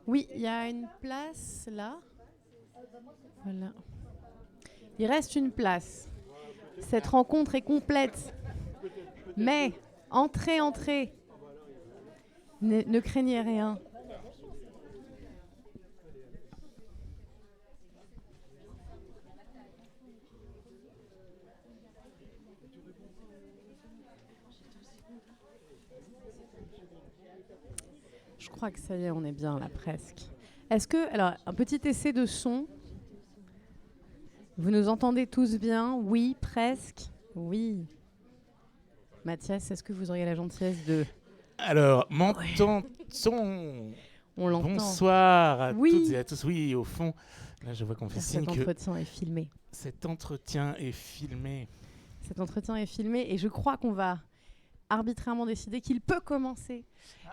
Oui, il y a une place là. Voilà. Il reste une place. Cette rencontre est complète. Mais, entrez, entrez. Ne craignez rien. Je crois que ça y est, on est bien là presque. Est-ce que, alors, un petit essai de son. Vous nous entendez tous bien? Oui, presque. Oui. Mathias, est-ce que vous auriez la gentillesse de... Alors, Ouais, m'entend-on? on l'entend. Bonsoir à toutes et Oui. à tous. Oui, au fond, là je vois qu'on fait Car signe cet que entretien est filmé. cet entretien est filmé. Cet entretien est filmé et je crois qu'on va arbitrairement décider qu'il peut commencer.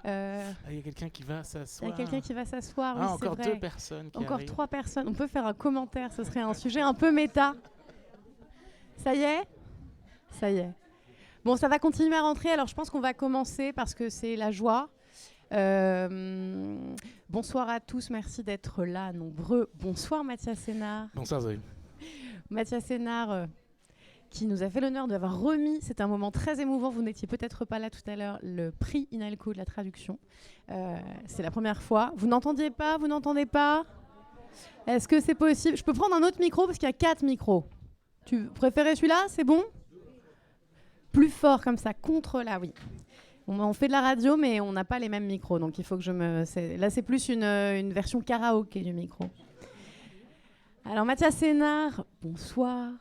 Il y a quelqu'un qui va Il y a quelqu'un s'asseoir. qui va s'asseoir, oui, Ah, c'est encore deux vrai. personnes qui Encore arrivent. 3 personnes. On peut faire un commentaire, ce serait un sujet un peu méta. Ça y est? Ça y est. Bon, ça va continuer à rentrer, alors je pense qu'on va commencer parce que c'est la joie. Bonsoir à tous, merci d'être là, nombreux. Bonsoir Mathias Sénard. Bonsoir Zoé. Mathias Sénard, qui nous a fait l'honneur d'avoir remis, c'est un moment très émouvant, vous n'étiez peut-être pas là tout à l'heure, le prix Inalco de la traduction. C'est la première fois. Vous n'entendiez pas? Vous n'entendez pas? Est-ce que c'est possible? Je peux prendre un autre micro parce qu'il y a 4 micros. Tu préférais celui-là? C'est bon? Plus fort comme ça, contre là, oui. On fait de la radio, mais on n'a pas les mêmes micros, donc il faut que je me... Là, c'est plus une version karaoké du micro. Alors, Mathias Sénard, bonsoir.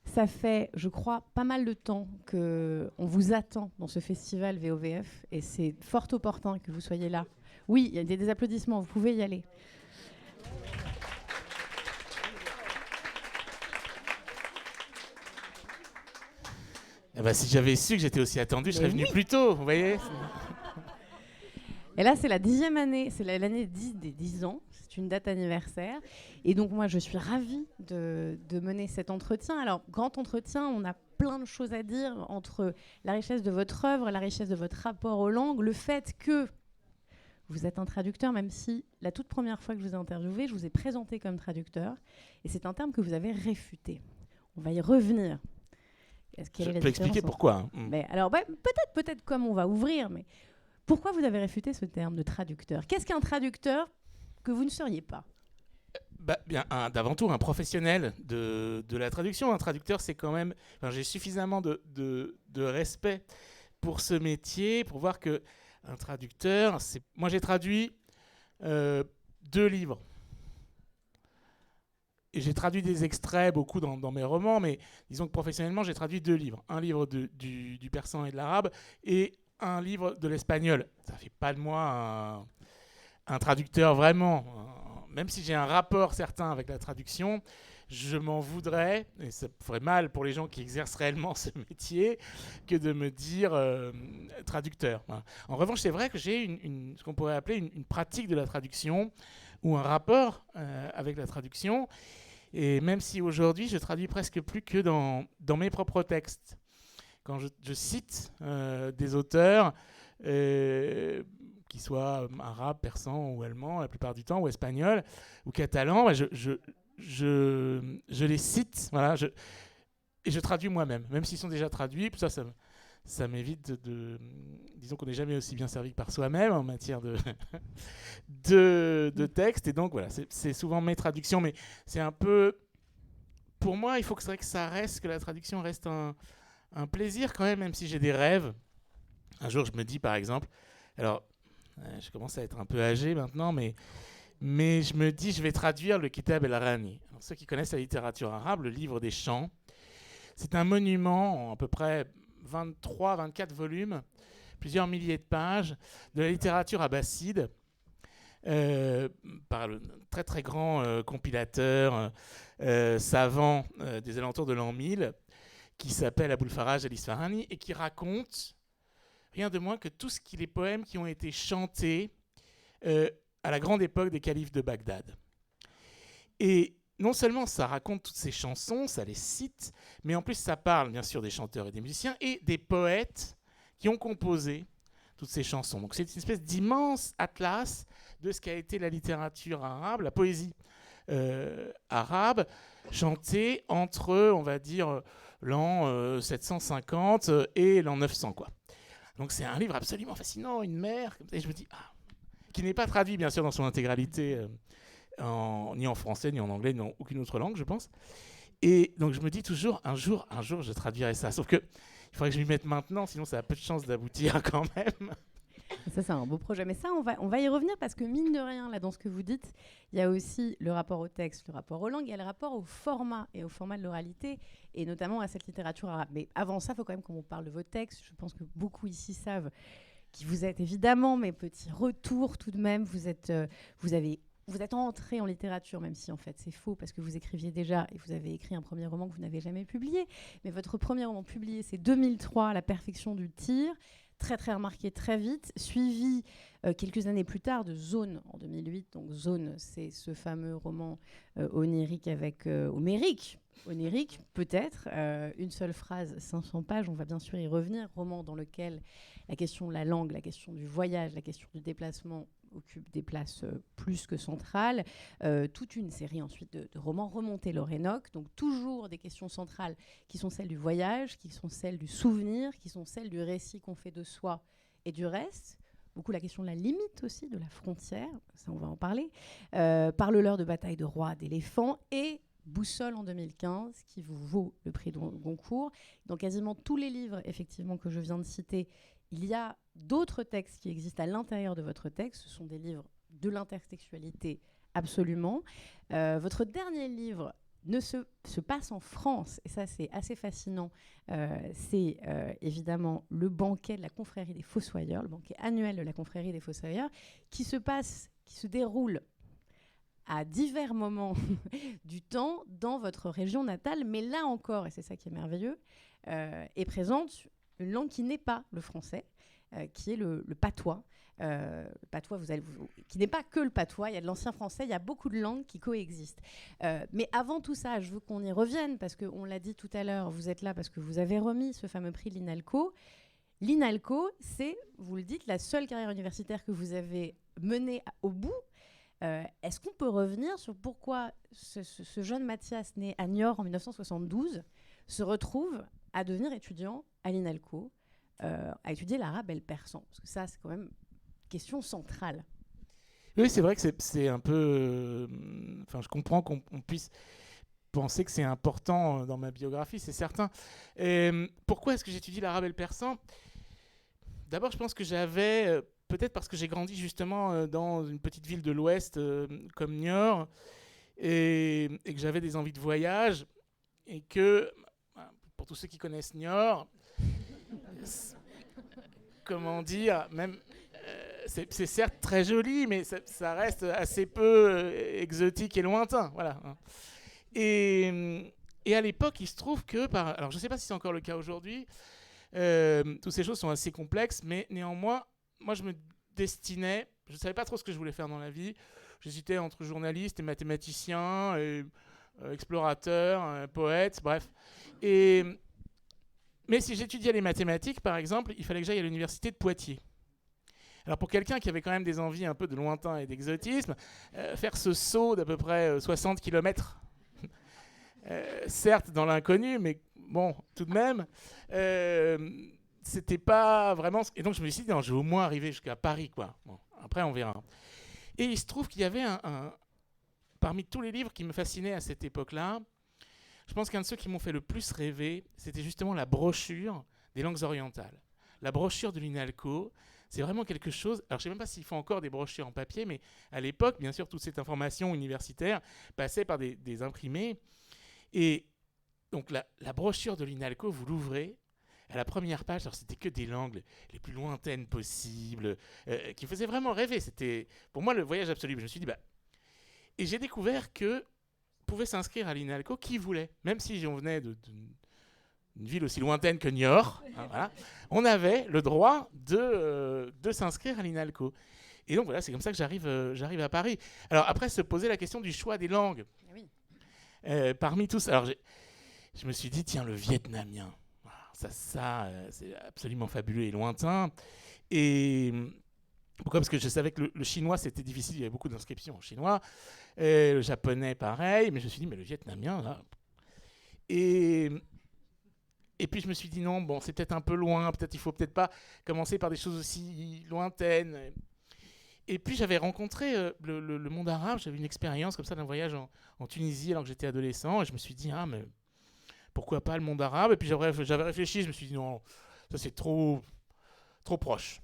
Ça fait, je crois, pas mal de temps qu'on vous attend dans ce festival VOVF, et c'est fort opportun que vous soyez là. Oui, il y a des applaudissements, vous pouvez y aller. Eh ben, si j'avais su que j'étais aussi attendu, je serais venu Oui. plus tôt, vous voyez. Et là, c'est la 10e année, c'est l'année 10 des 10 ans, c'est une date anniversaire. Et donc, moi, je suis ravie de mener cet entretien. Alors, grand entretien, on a plein de choses à dire entre la richesse de votre œuvre, la richesse de votre rapport aux langues, le fait que vous êtes un traducteur, même si la toute première fois que je vous ai interviewé, je vous ai présenté comme traducteur. Et c'est un terme que vous avez réfuté. On va y revenir. Quelle Je est la peux expliquer différence pourquoi. Mais alors, peut-être comme on va ouvrir, mais pourquoi vous avez réfuté ce terme de traducteur? Qu'est-ce qu'un traducteur que vous ne seriez pas? Bien, d'avant tout, un professionnel de la traduction. Un traducteur, c'est quand même... Enfin, j'ai suffisamment de respect pour ce métier, pour voir que un traducteur, c'est... Moi, j'ai traduit 2 livres. Et j'ai traduit des extraits, beaucoup dans mes romans, mais disons que professionnellement, j'ai traduit 2 livres. Un livre du persan et de l'arabe, et un livre de l'espagnol. Ça fait pas de moi un traducteur vraiment. Même si j'ai un rapport certain avec la traduction, je m'en voudrais, et ça ferait mal pour les gens qui exercent réellement ce métier, que de me dire traducteur. Voilà. En revanche, c'est vrai que j'ai ce qu'on pourrait appeler une pratique de la traduction, ou un rapport avec la traduction. Et même si aujourd'hui, je traduis presque plus que dans mes propres textes. Quand je cite des auteurs, qui soient arabes, persans ou allemands la plupart du temps, ou espagnols, ou catalans, je les cite, voilà, et je traduis moi-même, même s'ils sont déjà traduits. Ça m'évite disons qu'on n'est jamais aussi bien servi que par soi-même en matière de texte. Et donc voilà, c'est souvent mes traductions, mais c'est un peu... Pour moi, il faut que ça reste, que la traduction reste un plaisir quand même si j'ai des rêves. Un jour, je me dis par exemple, alors je commence à être un peu âgé maintenant, mais je me dis, je vais traduire le Kitab el-Rani. Alors, ceux qui connaissent la littérature arabe, le livre des chants, c'est un monument en à peu près 23-24 volumes, plusieurs milliers de pages, de la littérature abbasside, par le très très grand compilateur savant des alentours de l'an 1000, qui s'appelle Aboul Faraj al-Isfahani, et qui raconte rien de moins que les poèmes qui ont été chantés à la grande époque des califes de Bagdad. Et non seulement ça raconte toutes ces chansons, ça les cite, mais en plus ça parle bien sûr des chanteurs et des musiciens et des poètes qui ont composé toutes ces chansons. Donc c'est une espèce d'immense atlas de ce qu'a été la littérature arabe, la poésie arabe, chantée entre, on va dire, l'an 750 et l'an 900, quoi. Donc c'est un livre absolument fascinant, une mer, et je me dis, qui n'est pas traduit bien sûr dans son intégralité, ni en français, ni en anglais, ni en aucune autre langue, je pense. Et donc je me dis toujours, un jour, je traduirai ça. Sauf que il faudrait que je m'y mette maintenant, sinon ça a peu de chances d'aboutir quand même. Ça, c'est un beau projet. Mais ça, on va y revenir parce que mine de rien, là, dans ce que vous dites, il y a aussi le rapport au texte, le rapport aux langues, il y a le rapport au format et au format de l'oralité, et notamment à cette littérature arabe. Mais avant ça, il faut quand même qu'on vous parle de vos textes. Je pense que beaucoup ici savent qui vous êtes évidemment, mais petit retour tout de même, vous êtes entré en littérature, même si en fait c'est faux parce que vous écriviez déjà et vous avez écrit un premier roman que vous n'avez jamais publié. Mais votre premier roman publié, c'est 2003, La perfection du tir, très très remarqué très vite, suivi quelques années plus tard de Zone en 2008. Donc Zone, c'est ce fameux roman onirique avec onirique peut-être, une seule phrase, 500 pages, on va bien sûr y revenir, roman dans lequel la question de la langue, la question du voyage, la question du déplacement occupe des places plus que centrales. Toute une série ensuite de romans remontés l'Orénoque, donc toujours des questions centrales qui sont celles du voyage, qui sont celles du souvenir, qui sont celles du récit qu'on fait de soi et du reste. Beaucoup la question de la limite aussi, de la frontière, ça on va en parler. Parle-leur de bataille de rois, d'éléphants et Boussole en 2015, qui vous vaut le prix de Goncourt. Dans quasiment tous les livres, effectivement, que je viens de citer, il y a d'autres textes qui existent à l'intérieur de votre texte. Ce sont des livres de l'intertextualité, absolument. Votre dernier livre se passe en France, et ça, c'est assez fascinant. C'est évidemment le banquet de la confrérie des Fossoyeurs, le banquet annuel de la confrérie des Fossoyeurs, qui se déroule à divers moments du temps dans votre région natale, mais là encore, et c'est ça qui est merveilleux, est présente une langue qui n'est pas le français, qui est le patois. Le patois, qui n'est pas que le patois, il y a de l'ancien français, il y a beaucoup de langues qui coexistent. Mais avant tout ça, je veux qu'on y revienne, parce qu'on l'a dit tout à l'heure, vous êtes là parce que vous avez remis ce fameux prix l'INALCO. L'INALCO, c'est, vous le dites, la seule carrière universitaire que vous avez menée au bout. Est-ce qu'on peut revenir sur pourquoi ce jeune Mathias, né à Niort en 1972, se retrouve à devenir étudiant à l'INALCO, à étudier l'arabe et le persan? Parce que ça, c'est quand même une question centrale. Oui, c'est vrai que c'est un peu... je comprends qu'on puisse penser que c'est important dans ma biographie, c'est certain. Pourquoi est-ce que j'étudie l'arabe et le persan? D'abord, je pense que j'avais... peut-être parce que j'ai grandi justement dans une petite ville de l'Ouest comme Niort et que j'avais des envies de voyage et que, pour tous ceux qui connaissent Niort, comment dire, même c'est certes très joli, mais ça reste assez peu exotique et lointain, voilà. Et à l'époque, il se trouve que, alors je ne sais pas si c'est encore le cas aujourd'hui, toutes ces choses sont assez complexes, mais néanmoins, moi je me destinais, je ne savais pas trop ce que je voulais faire dans la vie, j'hésitais entre journaliste et mathématicien, et, explorateur, poète, bref. Mais si j'étudiais les mathématiques, par exemple, il fallait que j'aille à l'université de Poitiers. Alors pour quelqu'un qui avait quand même des envies un peu de lointain et d'exotisme, faire ce saut d'à peu près 60 km, certes dans l'inconnu, mais bon, tout de même, c'était pas vraiment... Et donc je me suis dit, non, je vais au moins arriver jusqu'à Paris, quoi. Bon, après, on verra. Et il se trouve qu'il y avait parmi tous les livres qui me fascinaient à cette époque-là, je pense qu'un de ceux qui m'ont fait le plus rêver, c'était justement la brochure des langues orientales. La brochure de l'INALCO, c'est vraiment quelque chose... Alors, je ne sais même pas s'ils font encore des brochures en papier, mais à l'époque, bien sûr, toute cette information universitaire passait par des imprimés. Et donc, la brochure de l'INALCO, vous l'ouvrez, à la première page, alors c'était que des langues les plus lointaines possibles, qui faisaient vraiment rêver. C'était, pour moi, le voyage absolu. Je me suis dit, Et j'ai découvert que pouvait s'inscrire à l'INALCO qui voulait, même si on venait d'une ville aussi lointaine que Niort, voilà, on avait le droit de s'inscrire à l'INALCO. Et donc voilà, c'est comme ça que j'arrive à Paris. Alors après, se poser la question du choix des langues. Oui. Parmi tous, alors je me suis dit, tiens, le vietnamien, ça c'est absolument fabuleux et lointain. Et Pourquoi ? Parce que je savais que le chinois, c'était difficile, il y avait beaucoup d'inscriptions en chinois. Et le japonais, pareil. Mais je me suis dit, mais le vietnamien, là. Et, et puis je me suis dit, non, bon, c'est peut-être un peu loin. Peut-être il faut peut-être pas commencer par des choses aussi lointaines. Et puis j'avais rencontré le monde arabe. J'avais une expérience comme ça d'un voyage en Tunisie alors que j'étais adolescent. Et je me suis dit, ah, mais pourquoi pas le monde arabe ? Et puis j'avais réfléchi. Je me suis dit, non, ça c'est trop proche.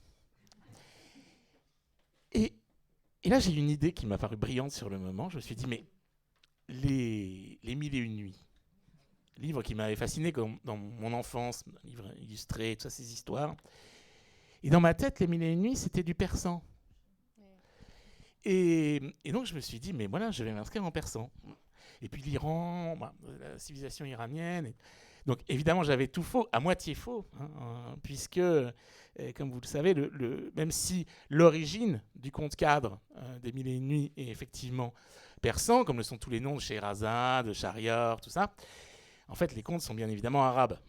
Et là, j'ai eu une idée qui m'a paru brillante sur le moment. Je me suis dit, mais les Mille et une nuits, livre qui m'avait fasciné dans mon enfance, un livre illustré, tout ça, ces histoires. Et dans ma tête, les Mille et une nuits, c'était du persan. Et donc, je me suis dit, mais voilà, je vais m'inscrire en persan. Et puis l'Iran, la civilisation iranienne. Donc, évidemment, j'avais tout faux, à moitié faux, puisque, comme vous le savez, même si l'origine du conte cadre des Mille et une nuits est effectivement persan, comme le sont tous les noms de Scheherazade, de Shahriar, tout ça, en fait, les contes sont bien évidemment arabes.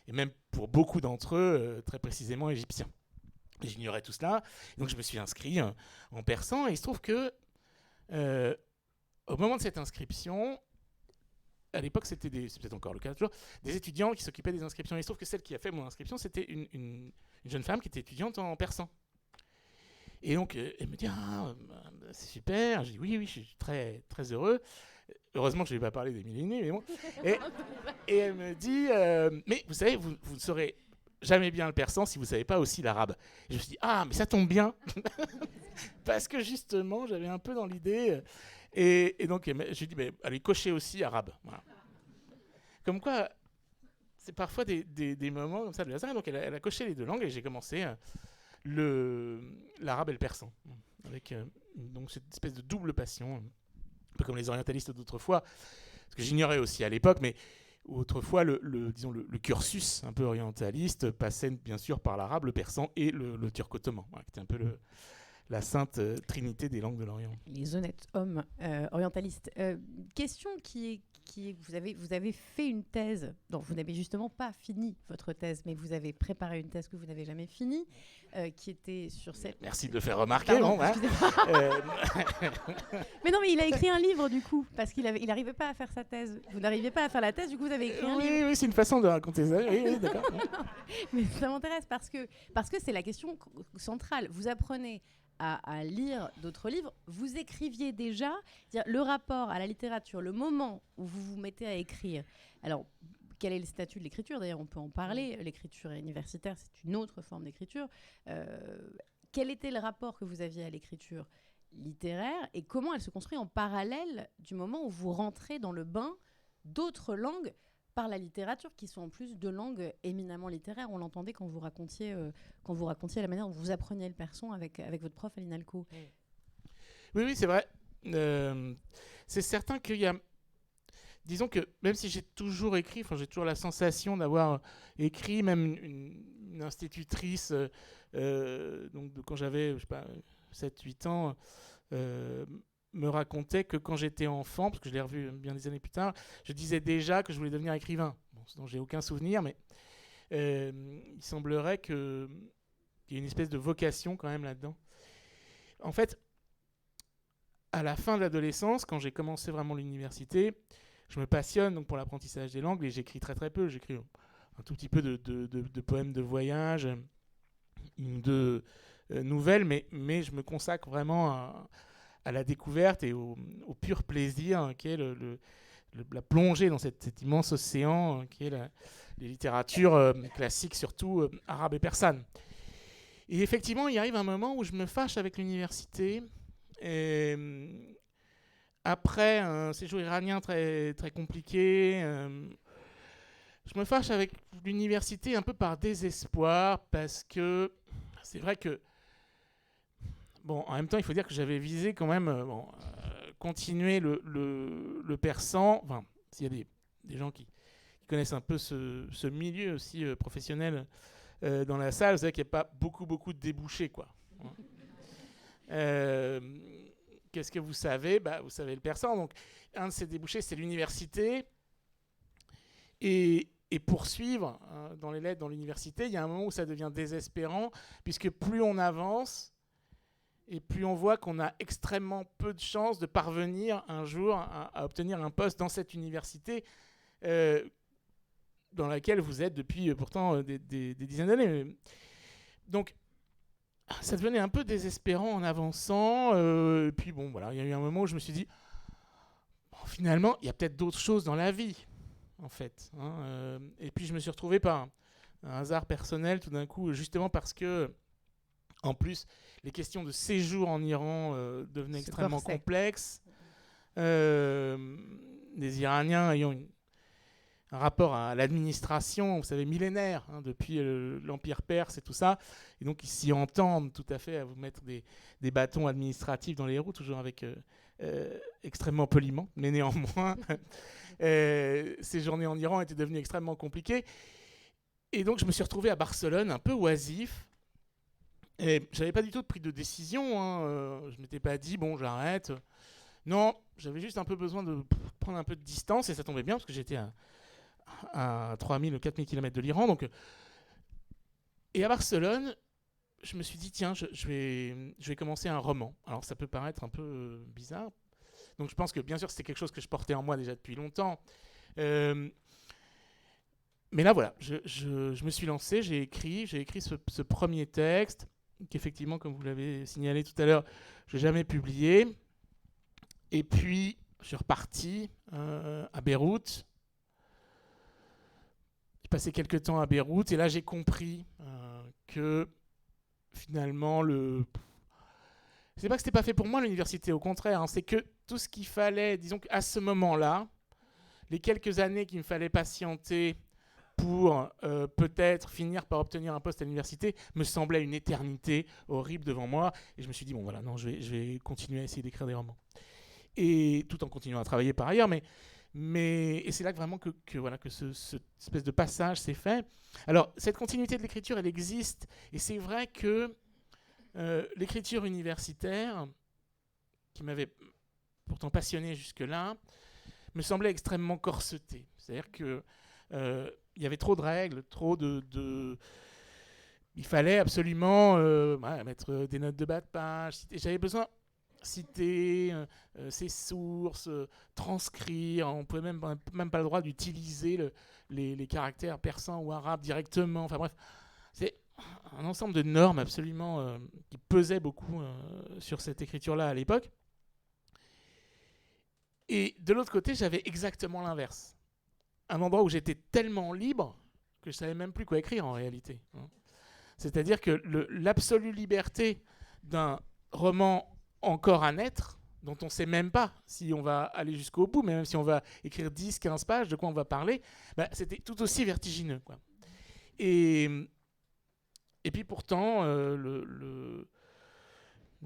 Et même pour beaucoup d'entre eux, très précisément égyptiens. J'ignorais tout cela, donc je me suis inscrit en persan, et il se trouve que, au moment de cette inscription, à l'époque, c'est peut-être encore le cas toujours, des étudiants qui s'occupaient des inscriptions. Et il se trouve que celle qui a fait mon inscription, c'était une jeune femme qui était étudiante en persan. Et donc, elle me dit, ah, c'est super. Je dis, oui, je suis très, très heureux. Heureusement que je ne vais pas parler des Mille et une nuits, mais bon. Et elle me dit, mais vous savez, vous ne saurez jamais bien le persan si vous ne savez pas aussi l'arabe. Et je me suis dit, ah, mais ça tombe bien. Parce que justement, j'avais un peu dans l'idée... Et donc, j'ai dit, allez, cochez aussi arabe. Voilà. Comme quoi, c'est parfois des moments comme ça de hasard. Donc, elle a coché les deux langues et j'ai commencé l'arabe et le persan. Avec donc cette espèce de double passion, un peu comme les orientalistes d'autrefois. Parce que j'ignorais aussi à l'époque, mais autrefois, disons, le cursus un peu orientaliste passait bien sûr par l'arabe, le persan et le turc-ottoman, qui était un peu la sainte trinité des langues de l'Orient. Les honnêtes hommes orientalistes. Question qui est vous avez fait une thèse, dont vous n'avez justement pas fini votre thèse, mais vous avez préparé une thèse que vous n'avez jamais finie, qui était sur cette... Merci de le faire remarquer. Pardon, bon, Mais non, mais il a écrit un livre du coup, parce qu'il n'arrivait pas à faire sa thèse. Vous n'arriviez pas à faire la thèse, du coup vous avez écrit un livre. Oui, c'est une façon de raconter ça. Oui, d'accord. Mais ça m'intéresse parce que c'est la question centrale. Vous apprenez à lire d'autres livres, vous écriviez déjà, le rapport à la littérature, le moment où vous vous mettez à écrire. Alors, quel est le statut de l'écriture ? D'ailleurs, on peut en parler. L'écriture universitaire, c'est une autre forme d'écriture. Quel était le rapport que vous aviez à l'écriture littéraire et comment elle se construit en parallèle du moment où vous rentrez dans le bain d'autres langues par la littérature, qui sont en plus de langues éminemment littéraires. On l'entendait quand vous racontiez la manière dont vous appreniez le persan avec votre prof à l'INALCO. Oui, c'est vrai. C'est certain qu'il y a... Disons que même si j'ai toujours écrit, j'ai toujours la sensation d'avoir écrit, même une institutrice, donc quand j'avais, 7-8 ans, me racontait que quand j'étais enfant, parce que je l'ai revu bien des années plus tard, je disais déjà que je voulais devenir écrivain. Bon, ce dont j'ai aucun souvenir, mais il semblerait qu'il y ait une espèce de vocation quand même là-dedans. En fait, à la fin de l'adolescence, quand j'ai commencé vraiment l'université, je me passionne donc pour l'apprentissage des langues et j'écris très très peu. J'écris un tout petit peu de poèmes de voyage, de nouvelles, mais je me consacre vraiment à la découverte et au pur plaisir qu'est la plongée dans cet immense océan qui est les littératures classiques, surtout arabes et persanes. Et effectivement, il arrive un moment où je me fâche avec l'université. Et, après un séjour iranien très, très compliqué, je me fâche avec l'université un peu par désespoir parce que c'est vrai que bon, en même temps, il faut dire que j'avais visé quand même continuer le persan. Enfin, s'il y a des gens qui connaissent un peu ce milieu aussi professionnel dans la salle, c'est vrai qu'il n'y a pas beaucoup de débouchés, quoi. Qu'est-ce que vous savez ? Vous savez le persan. Donc, un de ces débouchés, c'est l'université. Et et poursuivre dans les lettres, dans l'université, il y a un moment où ça devient désespérant, puisque plus on avance, et plus on voit qu'on a extrêmement peu de chances de parvenir un jour à obtenir un poste dans cette université dans laquelle vous êtes depuis pourtant des dizaines d'années. Donc, ça devenait un peu désespérant en avançant. Et puis bon, voilà, il y a eu un moment où je me suis dit, bon, finalement, il y a peut-être d'autres choses dans la vie, en fait. Et puis je me suis retrouvé par un hasard personnel tout d'un coup, justement parce que, en plus, les questions de séjour en Iran devenaient extrêmement complexes. Les Iraniens ayant un rapport à l'administration, vous savez, millénaire, depuis l'Empire perse et tout ça. Et donc, ils s'y entendent tout à fait à vous mettre des bâtons administratifs dans les roues, toujours avec extrêmement poliment. Mais néanmoins, ces journées en Iran étaient devenues extrêmement compliquées. Et donc, je me suis retrouvé à Barcelone, un peu oisif. Et je n'avais pas du tout pris de décision. Je ne m'étais pas dit, bon, j'arrête. Non, j'avais juste un peu besoin de prendre un peu de distance. Et ça tombait bien, parce que j'étais à 3000 ou 4000 km de l'Iran. Donc, et à Barcelone, je me suis dit, tiens, je vais commencer un roman. Alors, ça peut paraître un peu bizarre. Donc, je pense que, bien sûr, c'était quelque chose que je portais en moi déjà depuis longtemps. Mais là, voilà, je me suis lancé, j'ai écrit ce premier texte, qu'effectivement, comme vous l'avez signalé tout à l'heure, je n'ai jamais publié. Et puis, je suis reparti à Beyrouth. J'ai passé quelques temps à Beyrouth et là, j'ai compris que finalement, c'est pas que c'était pas fait pour moi l'université, au contraire, c'est que tout ce qu'il fallait, disons qu'à ce moment-là, les quelques années qu'il me fallait patienter pour peut-être finir par obtenir un poste à l'université me semblait une éternité horrible devant moi. Et je me suis dit, bon voilà, non, je vais continuer à essayer d'écrire des romans. Et tout en continuant à travailler par ailleurs, et c'est là que vraiment que cette espèce de passage s'est fait. Alors, cette continuité de l'écriture, elle existe, et c'est vrai que l'écriture universitaire, qui m'avait pourtant passionné jusque-là, me semblait extrêmement corsetée. C'est-à-dire que il y avait trop de règles, il fallait absolument mettre des notes de bas de page. J'avais besoin citer ses sources, transcrire. On ne pouvait même pas le droit d'utiliser les caractères persans ou arabes directement. Enfin bref, c'est un ensemble de normes absolument qui pesaient beaucoup sur cette écriture-là à l'époque. Et de l'autre côté, j'avais exactement l'inverse. Un endroit où j'étais tellement libre que je ne savais même plus quoi écrire en réalité. C'est-à-dire que l'absolue liberté d'un roman encore à naître, dont on ne sait même pas si on va aller jusqu'au bout, mais même si on va écrire 10, 15 pages, de quoi on va parler, c'était tout aussi vertigineux, quoi. Et puis pourtant, le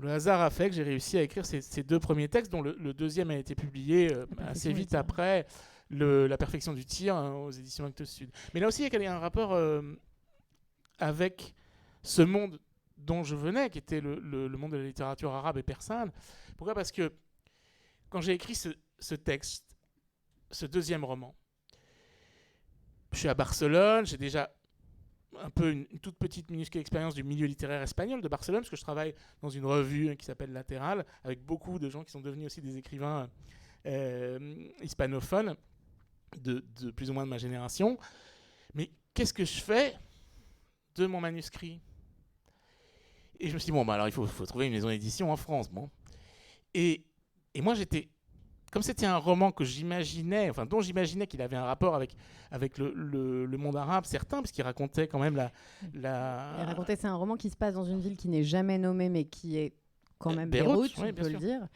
hasard a fait que j'ai réussi à écrire ces deux premiers textes, dont le deuxième a été publié assez vite après La perfection du tir aux éditions Actes Sud. Mais là aussi, il y a un rapport avec ce monde dont je venais, qui était le monde de la littérature arabe et persane. Pourquoi ? Parce que quand j'ai écrit ce texte, ce deuxième roman, je suis à Barcelone, j'ai déjà un peu une toute petite minuscule expérience du milieu littéraire espagnol de Barcelone, parce que je travaille dans une revue qui s'appelle Latéral, avec beaucoup de gens qui sont devenus aussi des écrivains hispanophones, de plus ou moins de ma génération. Mais qu'est-ce que je fais de mon manuscrit ? Et je me suis dit, alors il faut trouver une maison d'édition en France. Bon. Et moi, comme c'était un roman que dont j'imaginais qu'il avait un rapport avec le monde arabe, certain, parce qu'il racontait quand même c'est un roman qui se passe dans une ville qui n'est jamais nommée, mais qui est quand même Beyrouth, on peut le dire.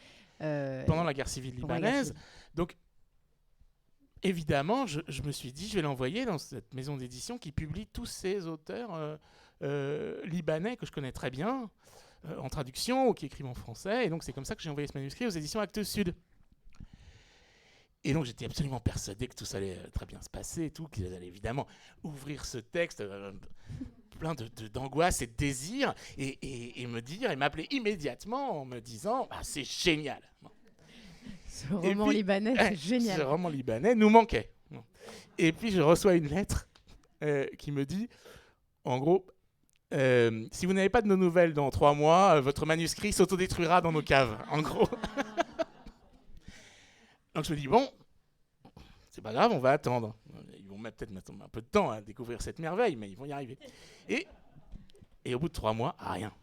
Pendant la guerre civile libanaise. Donc, évidemment, je me suis dit, je vais l'envoyer dans cette maison d'édition qui publie tous ces auteurs libanais que je connais très bien, en traduction ou qui écrivent en français. Et donc, c'est comme ça que j'ai envoyé ce manuscrit aux éditions Actes Sud. Et donc, j'étais absolument persuadé que tout ça allait très bien se passer et tout, qu'ils allaient évidemment ouvrir ce texte plein d'angoisse et de désir et m'appeler immédiatement en me disant c'est génial. Ce roman libanais, c'est génial. Ce roman libanais nous manquait. Non. Et puis je reçois une lettre qui me dit, en gros, si vous n'avez pas de nos nouvelles dans 3 mois, votre manuscrit s'autodétruira dans nos caves, en gros. Donc je me dis, bon, c'est pas grave, on va attendre. Ils vont peut-être mettre un peu de temps à découvrir cette merveille, mais ils vont y arriver. Et au bout de 3 mois, rien.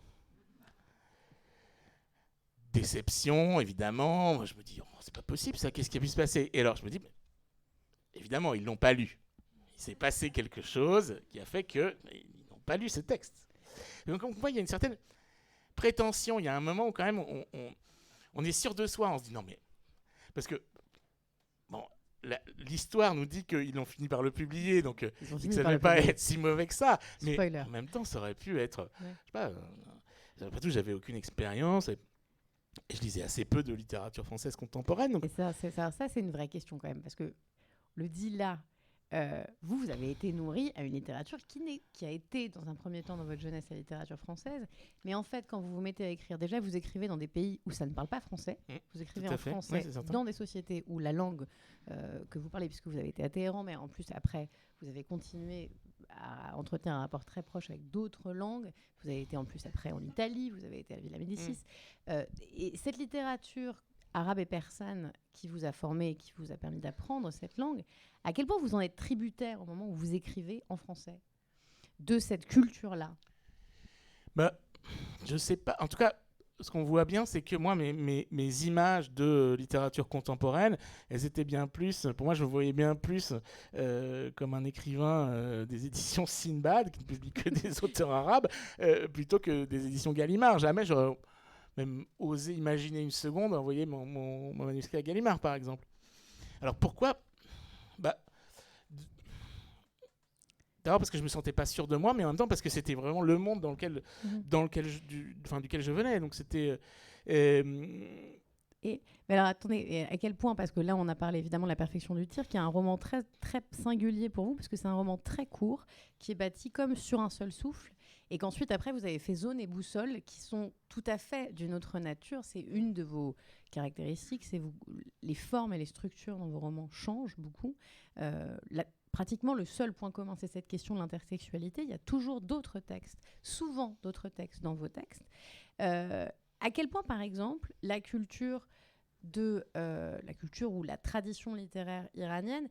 Déception, évidemment. Moi, je me dis, oh, c'est pas possible ça, qu'est-ce qui a pu se passer? Et alors je me dis, évidemment, ils l'ont pas lu. Il s'est passé quelque chose qui a fait qu'ils n'ont pas lu ce texte. Et donc on voit, il y a une certaine prétention. Il y a un moment où quand même on est sûr de soi. On se dit non mais... Parce que, bon, l'histoire nous dit qu'ils ont fini par le publier, donc ça ne devait pas être si mauvais que ça. Spoiler. Mais en même temps, ça aurait pu être... Je sais pas, après tout, j'avais aucune expérience. Et je lisais assez peu de littérature française contemporaine. Donc... Et ça, c'est une vraie question quand même. Parce que le dit là... vous avez été nourri à une littérature qui a été, dans un premier temps, dans votre jeunesse, la littérature française. Mais en fait, quand vous vous mettez à écrire, déjà, vous écrivez dans des pays où ça ne parle pas français. Vous écrivez en français dans des sociétés où la langue que vous parlez, puisque vous avez été à Téhéran, mais en plus, après, vous avez continué à entretenir un rapport très proche avec d'autres langues. Vous avez été en plus après en Italie, vous avez été à la Villa Médicis. Et cette littérature arabe et persane qui vous a formé et qui vous a permis d'apprendre cette langue, à quel point vous en êtes tributaire au moment où vous écrivez en français de cette culture-là? Bah, je sais pas. En tout cas, ce qu'on voit bien, c'est que moi, mes images de littérature contemporaine, elles étaient bien plus... Pour moi, je me voyais bien plus comme un écrivain des éditions Sinbad, qui ne publie que des auteurs arabes, plutôt que des éditions Gallimard. Jamais j'aurais même osé imaginer une seconde envoyer mon manuscrit à Gallimard, par exemple. Alors pourquoi? Bah, d'abord parce que je me sentais pas sûr de moi, mais en même temps parce que c'était vraiment le monde duquel je venais. Donc c'était... Mais alors attendez, à quel point? Parce que là, on a parlé évidemment de La Perfection du tir, qui est un roman très, très singulier pour vous, parce que c'est un roman très court, qui est bâti comme sur un seul souffle, et qu'ensuite, après, vous avez fait Zone et Boussole, qui sont tout à fait d'une autre nature. C'est une de vos caractéristiques, les formes et les structures dans vos romans changent beaucoup. Pratiquement le seul point commun, c'est cette question de l'intersexualité. Il y a toujours d'autres textes, souvent d'autres textes dans vos textes. À quel point, par exemple, la culture ou la tradition littéraire iranienne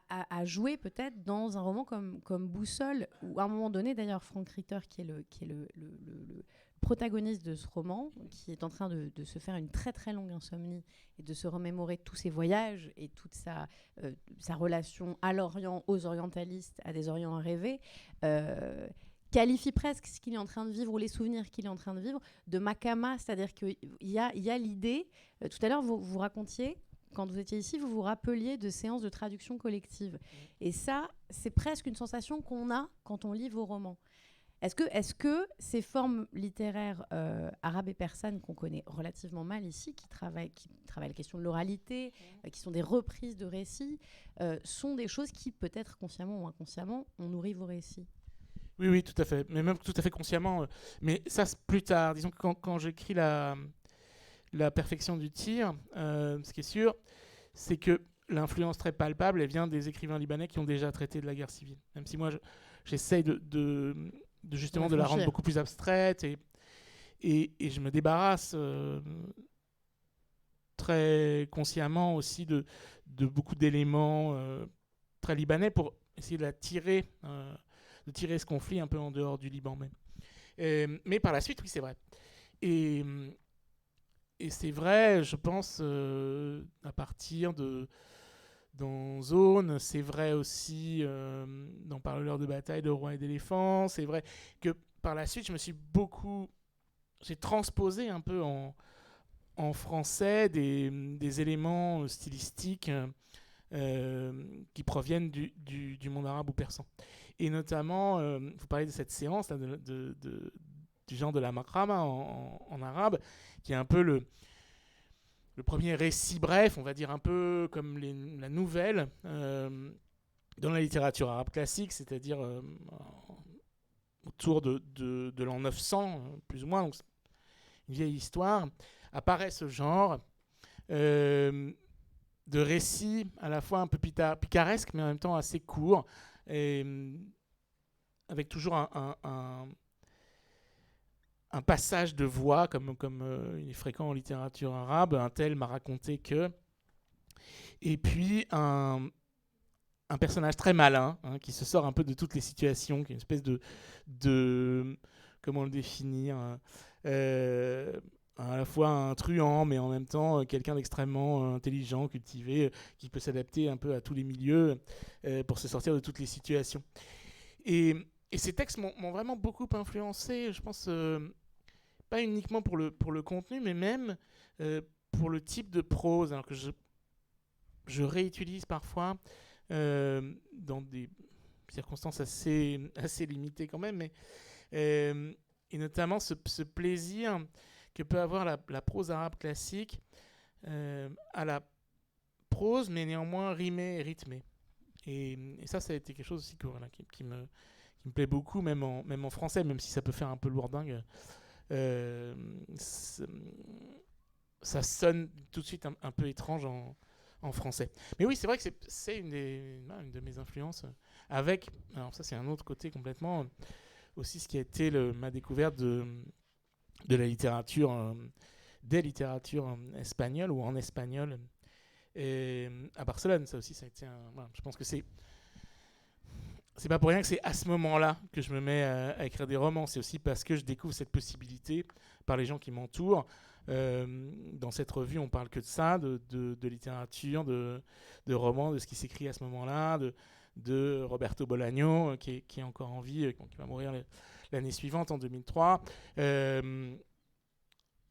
a joué peut-être dans un roman comme Boussole, où à un moment donné, d'ailleurs, Frank Ritter, qui est le protagoniste de ce roman, qui est en train de se faire une très très longue insomnie et de se remémorer tous ses voyages et toute sa relation à l'Orient, aux orientalistes, à des Orients rêvés, qualifie presque ce qu'il est en train de vivre ou les souvenirs qu'il est en train de vivre de Makama, c'est-à-dire qu'il y a l'idée, tout à l'heure vous racontiez, quand vous étiez ici, vous vous rappeliez de séances de traduction collective. Et ça, c'est presque une sensation qu'on a quand on lit vos romans. Est-ce que ces formes littéraires arabes et persanes qu'on connaît relativement mal ici, qui travaillent la question de l'oralité, qui sont des reprises de récits, sont des choses qui, peut-être consciemment ou inconsciemment, ont nourri vos récits? Oui, tout à fait. Mais même tout à fait consciemment. Mais ça, c'est plus tard. Disons que quand j'écris la perfection du tir, ce qui est sûr, c'est que l'influence très palpable, elle vient des écrivains libanais qui ont déjà traité de la guerre civile. Même si moi, j'essaye justement de la rendre beaucoup plus abstraite et je me débarrasse très consciemment aussi de beaucoup d'éléments très libanais pour essayer de tirer ce conflit un peu en dehors du Liban même. Mais par la suite, oui, c'est vrai. Et c'est vrai, je pense, à partir dans Zone, c'est vrai aussi dans Parleurs de bataille, de Rois et d'éléphants. C'est vrai que par la suite, j'ai transposé un peu en français des éléments stylistiques qui proviennent du monde arabe ou persan. Et notamment, vous parlez de cette séance là, du genre de la makrama en arabe, qui est un peu le premier récit bref, on va dire un peu comme la nouvelle dans la littérature arabe classique, c'est-à-dire autour de l'an 900, plus ou moins, donc une vieille histoire, apparaît ce genre de récits à la fois un peu picaresques, mais en même temps assez courts, et avec toujours un passage de voix, comme il est fréquent en littérature arabe. Un tel m'a raconté que. Et puis un personnage très malin, hein, qui se sort un peu de toutes les situations, qui est une espèce de comment le définir, à la fois un truand, mais en même temps quelqu'un d'extrêmement intelligent, cultivé, qui peut s'adapter un peu à tous les milieux pour se sortir de toutes les situations. Et, et ces textes m'ont vraiment beaucoup influencé, je pense, pas uniquement pour le contenu, mais même pour le type de prose, alors que je réutilise parfois dans des circonstances assez limitées quand même, mais, et notamment ce plaisir que peut avoir la prose arabe classique à la prose, mais néanmoins rimée et rythmée. Et ça a été quelque chose aussi voilà, qui me plaît beaucoup, même en français, même si ça peut faire un peu lourdingue. Ça sonne tout de suite un peu étrange en français. Mais oui, c'est vrai que c'est une de mes influences. Alors ça c'est un autre côté complètement, aussi ce qui a été ma découverte de la littérature, des littératures espagnoles ou en espagnol. Et à Barcelone, ça aussi, ça a été voilà, je pense que c'est pas pour rien que c'est à ce moment-là que je me mets à écrire des romans. C'est aussi parce que je découvre cette possibilité par les gens qui m'entourent. Dans cette revue, on parle que de ça, de littérature, de romans, de ce qui s'écrit à ce moment-là, de Roberto Bolaño, qui est encore en vie, qui va mourir l'année suivante, en 2003.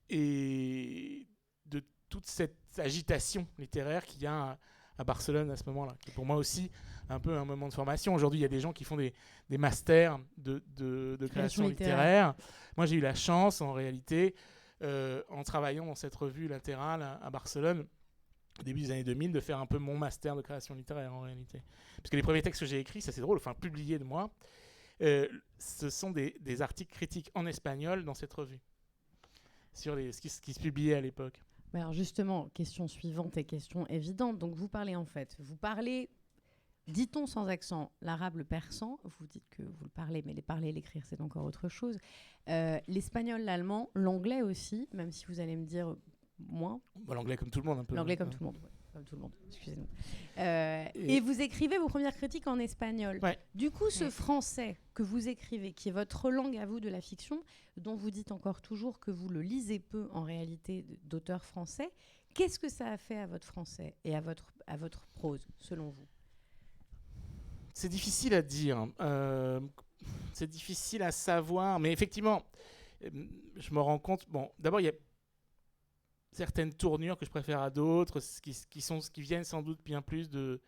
Et de toute cette agitation littéraire qu'il y a à Barcelone à ce moment-là, qui est pour moi aussi un peu un moment de formation. Aujourd'hui, il y a des gens qui font des masters de création littéraire. Moi, j'ai eu la chance, en réalité, en travaillant dans cette revue latérale à Barcelone, au début des années 2000, de faire un peu mon master de création littéraire, en réalité. Parce que les premiers textes que j'ai écrits, ça c'est drôle, enfin publiés de moi, ce sont des articles critiques en espagnol dans cette revue, sur ce qui se publiait à l'époque. Alors justement, question suivante et question évidente. Donc vous parlez, dit-on sans accent, l'arabe, le persan. Vous dites que vous le parlez, mais les parler et l'écrire, c'est encore autre chose. L'espagnol, l'allemand, l'anglais aussi, même si vous allez me dire moins. L'anglais comme tout le monde, un peu. L'anglais comme tout le monde, ouais. Comme tout le monde, excusez-nous. Et vous écrivez vos premières critiques en espagnol. Ouais. Du coup, ce français que vous écrivez, qui est votre langue à vous de la fiction, dont vous dites encore toujours que vous le lisez peu en réalité d'auteurs français, qu'est-ce que ça a fait à votre français et à votre prose, selon vous ? C'est difficile à dire. C'est difficile à savoir. Mais effectivement, je me rends compte... Bon, d'abord, il y a certaines tournures que je préfère à d'autres, qui viennent sans doute bien plus de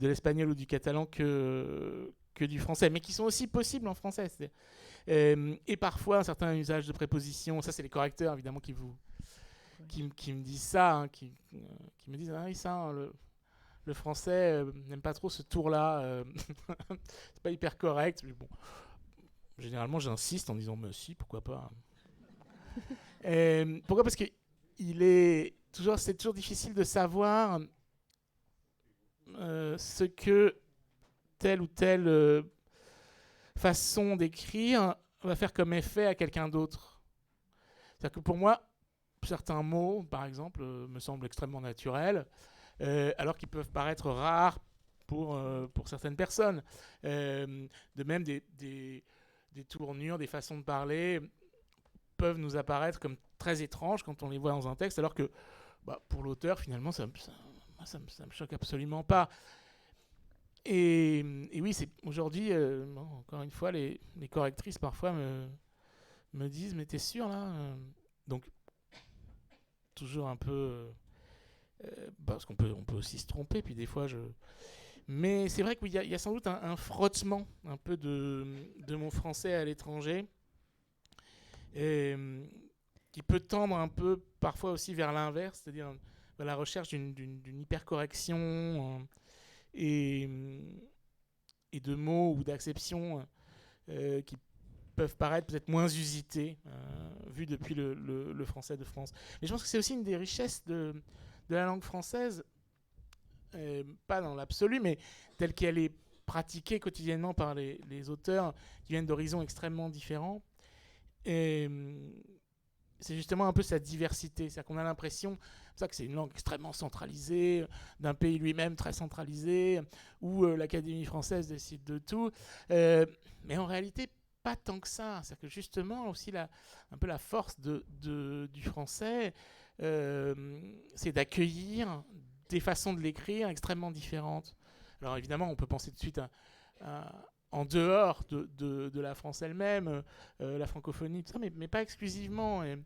l'espagnol ou du catalan que du français, mais qui sont aussi possibles en français. Et parfois, un certain usage de prépositions, ça c'est les correcteurs évidemment qui me disent ça, hein, qui me disent « Ah oui, ça, hein, le français n'aime pas trop ce tour-là, c'est pas hyper correct. » Mais bon, généralement j'insiste en disant « Mais si, pourquoi pas ?» Pourquoi ? Parce que c'est toujours difficile de savoir ce que telle ou telle façon d'écrire va faire comme effet à quelqu'un d'autre. C'est-à-dire que pour moi, certains mots, par exemple, me semblent extrêmement naturels, alors qu'ils peuvent paraître rares pour certaines personnes. De même, des tournures, des façons de parler peuvent nous apparaître comme très étranges quand on les voit dans un texte, alors que pour l'auteur, finalement, ça me choque absolument pas. Et oui, aujourd'hui, encore une fois, les correctrices parfois me disent « Mais t'es sûr là ?» Donc, toujours un peu... parce qu'on peut aussi se tromper, puis des fois Mais c'est vrai qu'il y a sans doute un frottement un peu de mon français à l'étranger, qui peut tendre un peu parfois aussi vers l'inverse, c'est-à-dire la recherche d'une hypercorrection et de mots ou d'acceptions qui peuvent paraître peut-être moins usités, vus depuis le français de France. Mais je pense que c'est aussi une des richesses de la langue française, pas dans l'absolu, mais telle qu'elle est pratiquée quotidiennement par les auteurs qui viennent d'horizons extrêmement différents. Et c'est justement un peu cette diversité. C'est-à-dire qu'on a l'impression ça que c'est une langue extrêmement centralisée, d'un pays lui-même très centralisé, où l'Académie française décide de tout. Mais en réalité, pas tant que ça. C'est-à-dire que justement, aussi, un peu la force du français, c'est d'accueillir des façons de l'écrire extrêmement différentes. Alors évidemment, on peut penser tout de suite en dehors de la France elle-même, la francophonie, tout ça, mais pas exclusivement. Et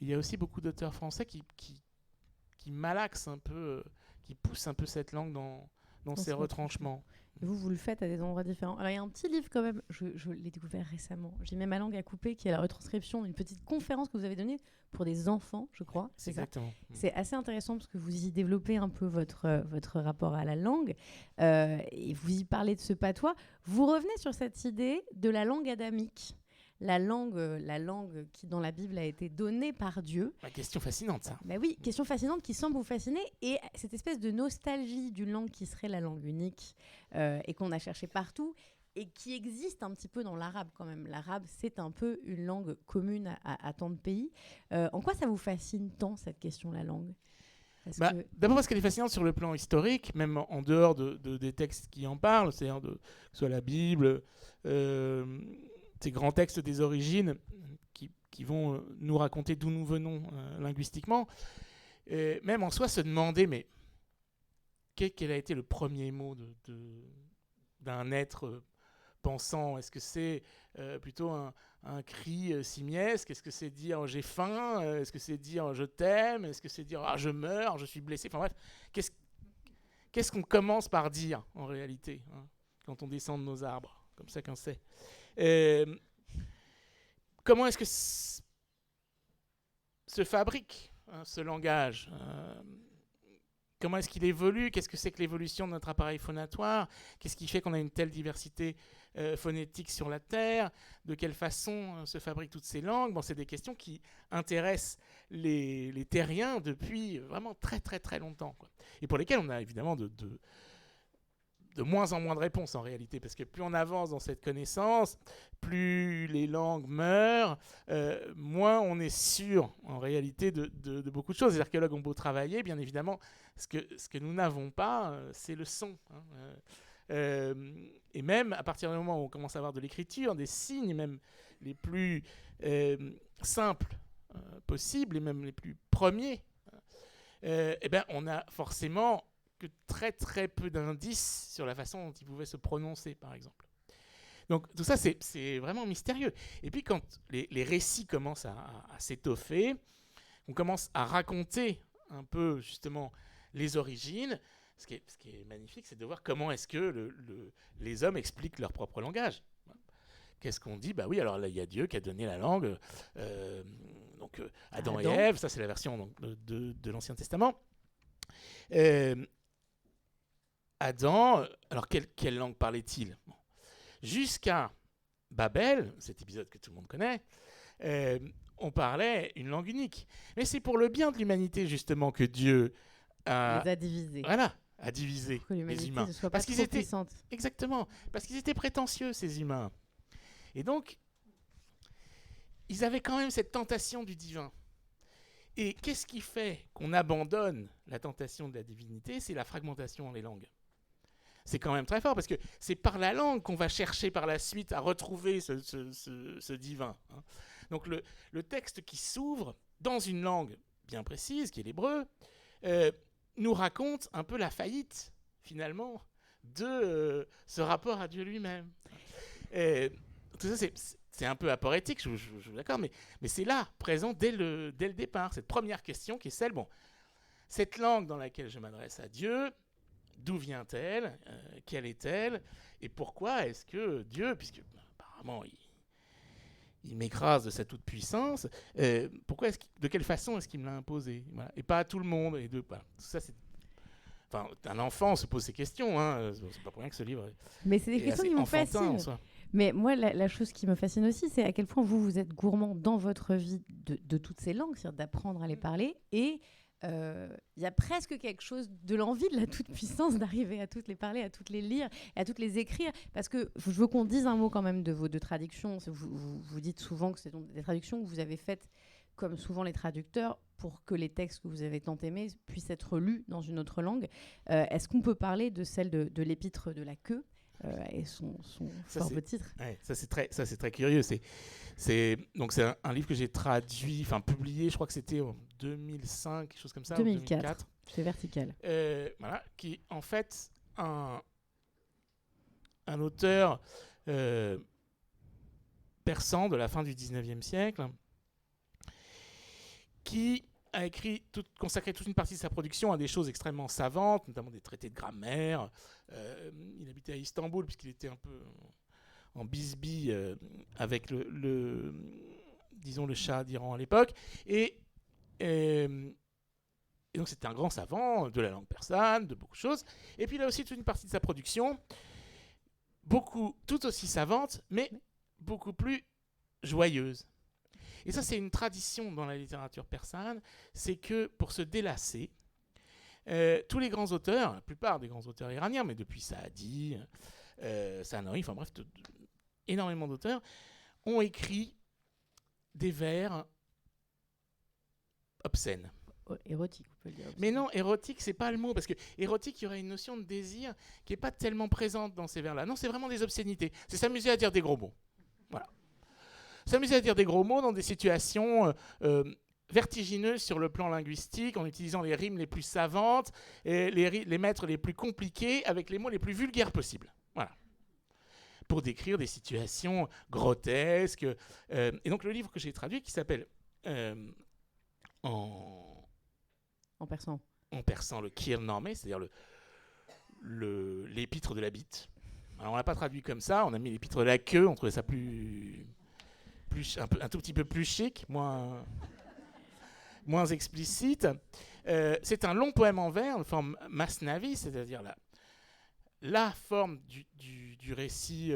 il y a aussi beaucoup d'auteurs français qui malaxent un peu, qui poussent un peu cette langue dans ses retranchements. Et vous le faites à des endroits différents. Alors, il y a un petit livre quand même, je l'ai découvert récemment. J'ai mis ma langue à couper, qui est la retranscription d'une petite conférence que vous avez donnée pour des enfants, je crois. C'est exactement. C'est assez intéressant parce que vous y développez un peu votre rapport à la langue et vous y parlez de ce patois. Vous revenez sur cette idée de la langue adamique. La langue qui, dans la Bible, a été donnée par Dieu. Une question fascinante, ça. Bah oui, question fascinante qui semble vous fasciner. Et cette espèce de nostalgie d'une langue qui serait la langue unique et qu'on a cherché partout et qui existe un petit peu dans l'arabe quand même. L'arabe, c'est un peu une langue commune à tant de pays. En quoi ça vous fascine tant, cette question, la langue ? D'abord parce qu'elle est fascinante sur le plan historique, même en dehors des textes qui en parlent, c'est-à-dire que ce soit la Bible... ces grands textes des origines qui vont nous raconter d'où nous venons linguistiquement. Et même en soi, se demander, mais quel a été le premier mot d'un être pensant ? Est-ce que c'est plutôt un cri simiesque ? Est-ce que c'est dire j'ai faim ? Est-ce que c'est dire je t'aime ? Est-ce que c'est dire je meurs, je suis blessé ? Enfin bref, qu'est-ce qu'on commence par dire en réalité quand on descend de nos arbres ? Comme chacun sait. Comment est-ce que se fabrique ce langage ? Comment est-ce qu'il évolue ? Qu'est-ce que c'est que l'évolution de notre appareil phonatoire ? Qu'est-ce qui fait qu'on a une telle diversité phonétique sur la Terre ? De quelle façon se fabriquent toutes ces langues ? C'est des questions qui intéressent les terriens depuis vraiment très très très longtemps, quoi. Et pour lesquelles on a évidemment de moins en moins de réponses en réalité, parce que plus on avance dans cette connaissance, plus les langues meurent, moins on est sûr en réalité de beaucoup de choses. Les archéologues ont beau travailler, bien évidemment, ce que nous n'avons pas, c'est le son. Et même à partir du moment où on commence à avoir de l'écriture, des signes même les plus simples possibles, et même les plus premiers, on a forcément que très très peu d'indices sur la façon dont il pouvait se prononcer, par exemple. Donc tout ça, c'est vraiment mystérieux. Et puis quand les récits commencent à s'étoffer, on commence à raconter un peu justement les origines, ce qui est magnifique, c'est de voir comment est-ce que les hommes expliquent leur propre langage. Qu'est-ce qu'on dit ? Oui, alors là, il y a Dieu qui a donné la langue, donc Adam et Ève, ça c'est la version donc, de l'Ancien Testament. Adam, alors quelle langue parlait-il ? Jusqu'à Babel, cet épisode que tout le monde connaît, on parlait une langue unique. Mais c'est pour le bien de l'humanité, justement, que Dieu les a divisés. Voilà, a divisé les humains. Ne soit pas trop puissante. Exactement, parce qu'ils étaient prétentieux, ces humains. Et donc, ils avaient quand même cette tentation du divin. Et qu'est-ce qui fait qu'on abandonne la tentation de la divinité ? C'est la fragmentation dans les langues. C'est quand même très fort, parce que c'est par la langue qu'on va chercher par la suite à retrouver ce divin. Donc le texte qui s'ouvre dans une langue bien précise, qui est l'hébreu, nous raconte un peu la faillite, finalement, de ce rapport à Dieu lui-même. Tout ça, c'est un peu aporétique, je suis d'accord, mais c'est là, présent dès le départ. Cette première question qui est celle, cette langue dans laquelle je m'adresse à Dieu, d'où vient-elle ? Quelle est-elle ? Et pourquoi est-ce que Dieu, puisque apparemment il m'écrase de sa toute-puissance, de quelle façon est-ce qu'il me l'a imposé ? Voilà. Et pas à tout le monde. Et tout ça, c'est... Enfin, un enfant se pose ces questions. C'est pas pour rien que ce livre Mais c'est des questions qui me fascinent. Mais moi, la chose qui me fascine aussi, c'est à quel point vous êtes gourmand dans votre vie de toutes ces langues, c'est-à-dire d'apprendre à les parler et y a presque quelque chose de l'envie de la toute-puissance d'arriver à toutes les parler, à toutes les lire et à toutes les écrire. Parce que je veux qu'on dise un mot quand même de vos deux traductions. Vous dites souvent que c'est donc des traductions que vous avez faites, comme souvent les traducteurs, pour que les textes que vous avez tant aimés puissent être lus dans une autre langue. Est-ce qu'on peut parler de celle de l'épître de la queue et son fort beau titre? Ouais, ça c'est très curieux. Donc c'est un livre que j'ai traduit, publié, je crois que c'était en 2005, quelque chose comme ça, 2004. Ou 2004. C'est Vertical. Voilà, qui est en fait un auteur persan de la fin du 19e siècle qui a consacré toute une partie de sa production à des choses extrêmement savantes, notamment des traités de grammaire. Il habitait à Istanbul puisqu'il était un peu en bisbille avec disons le Shah d'Iran à l'époque. Et donc c'était un grand savant de la langue persane, de beaucoup de choses. Et puis il a aussi toute une partie de sa production, tout aussi savante, mais beaucoup plus joyeuse. Et ça, c'est une tradition dans la littérature persane, c'est que pour se délasser, tous les grands auteurs, la plupart des grands auteurs iraniens, mais depuis Saadi, Sanoi, énormément d'auteurs, ont écrit des vers obscènes. Érotique, on peut le dire. Obscène. Mais non, érotique, c'est pas le mot, parce que érotique, il y aurait une notion de désir qui est pas tellement présente dans ces vers-là. Non, c'est vraiment des obscénités. C'est s'amuser à dire des gros mots. Voilà. S'amuser à dire des gros mots dans des situations vertigineuses sur le plan linguistique, en utilisant les rimes les plus savantes, et les maîtres les plus compliqués, avec les mots les plus vulgaires possibles. Voilà. Pour décrire des situations grotesques. Et donc le livre que j'ai traduit, qui s'appelle en persan le Kirname, c'est-à-dire l'épître de la bite. Alors on l'a pas traduit comme ça, on a mis l'épître de la queue, on trouvait ça un tout petit peu plus chic, moins explicite. C'est un long poème en vers, de forme masnavi, c'est-à-dire la forme du récit,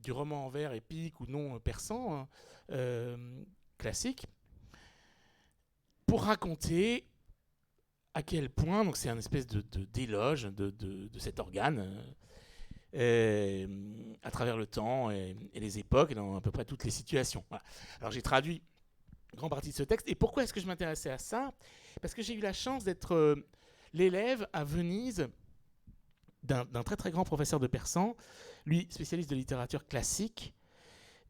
du roman en vers épique ou non persan, classique, pour raconter à quel point, donc c'est une espèce d'éloge de cet organe à travers le temps et les époques, dans à peu près toutes les situations. Voilà. Alors j'ai traduit une grande partie de ce texte. Et pourquoi est-ce que je m'intéressais à ça ? Parce que j'ai eu la chance d'être l'élève à Venise d'un très très grand professeur de persan, lui spécialiste de littérature classique,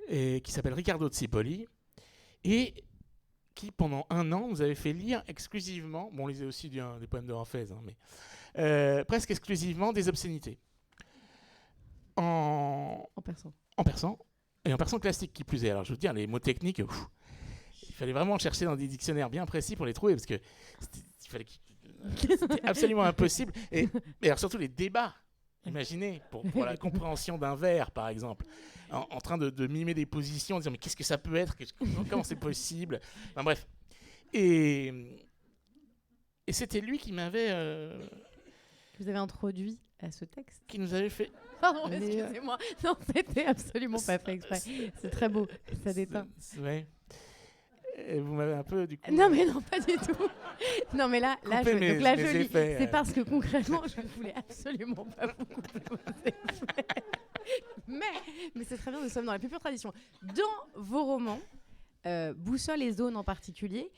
qui s'appelle Riccardo Zipoli, et qui pendant 1 an nous avait fait lire exclusivement, on lisait aussi des poèmes de Orphèse, mais presque exclusivement des obscénités. En persan. Et en persan classique qui plus est. Alors je veux dire, les mots techniques, il fallait vraiment chercher dans des dictionnaires bien précis pour les trouver, parce que c'était absolument impossible. Et alors surtout les débats, imaginez, pour la compréhension d'un vers, par exemple, en train de mimer des positions, en disant mais qu'est-ce que ça peut être, comment c'est possible, enfin, bref. Et c'était lui qui m'avait... Vous avez introduit à ce texte. Qui nous avait fait... Pardon, excusez-moi. Non, c'était absolument pas fait exprès. C'est très beau, ça déteint. Ouais. Et vous m'avez un peu, du coup... Non, mais non, pas du tout. Non, mais là je lis. Effets, c'est parce que concrètement, je ne voulais absolument pas vous couper vos effets. Mais c'est très bien, nous sommes dans la plus pure tradition. Dans vos romans, Boussole et Zone en particulier,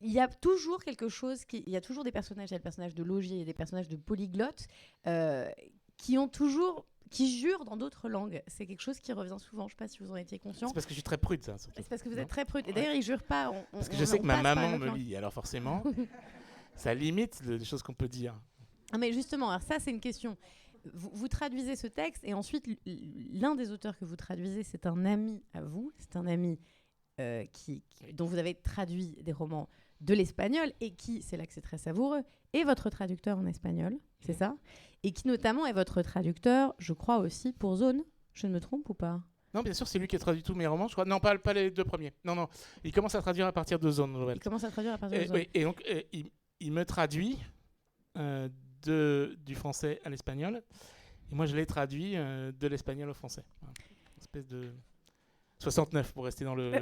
il y a toujours quelque chose, il y a toujours des personnages, il y a le personnage de Logier et des personnages de polyglottes qui jurent dans d'autres langues. C'est quelque chose qui revient souvent, je ne sais pas si vous en étiez conscient. C'est parce que je suis très prude, ça. Surtout. C'est parce que vous êtes très prude. Et d'ailleurs, ils ne jurent pas. Parce que je sais que ma maman me lit, alors forcément, ça limite les choses qu'on peut dire. Ah, mais justement, alors ça, c'est une question. Vous traduisez ce texte et ensuite, l'un des auteurs que vous traduisez, c'est un ami à vous. C'est un ami dont vous avez traduit des romans de l'espagnol et qui, c'est là que c'est très savoureux, est votre traducteur en espagnol, c'est ça ? Et qui notamment est votre traducteur, je crois aussi, pour Zone. Je ne me trompe ou pas ? Non, bien sûr, c'est lui qui a traduit tous mes romans, je crois. Non, pas les 2 premiers. Non, il commence à traduire à partir de Zone. Il commence à traduire à partir de Zone. Oui, et donc, il me traduit du français à l'espagnol. Et moi, je l'ai traduit de l'espagnol au français. Une espèce de 69 pour rester dans le...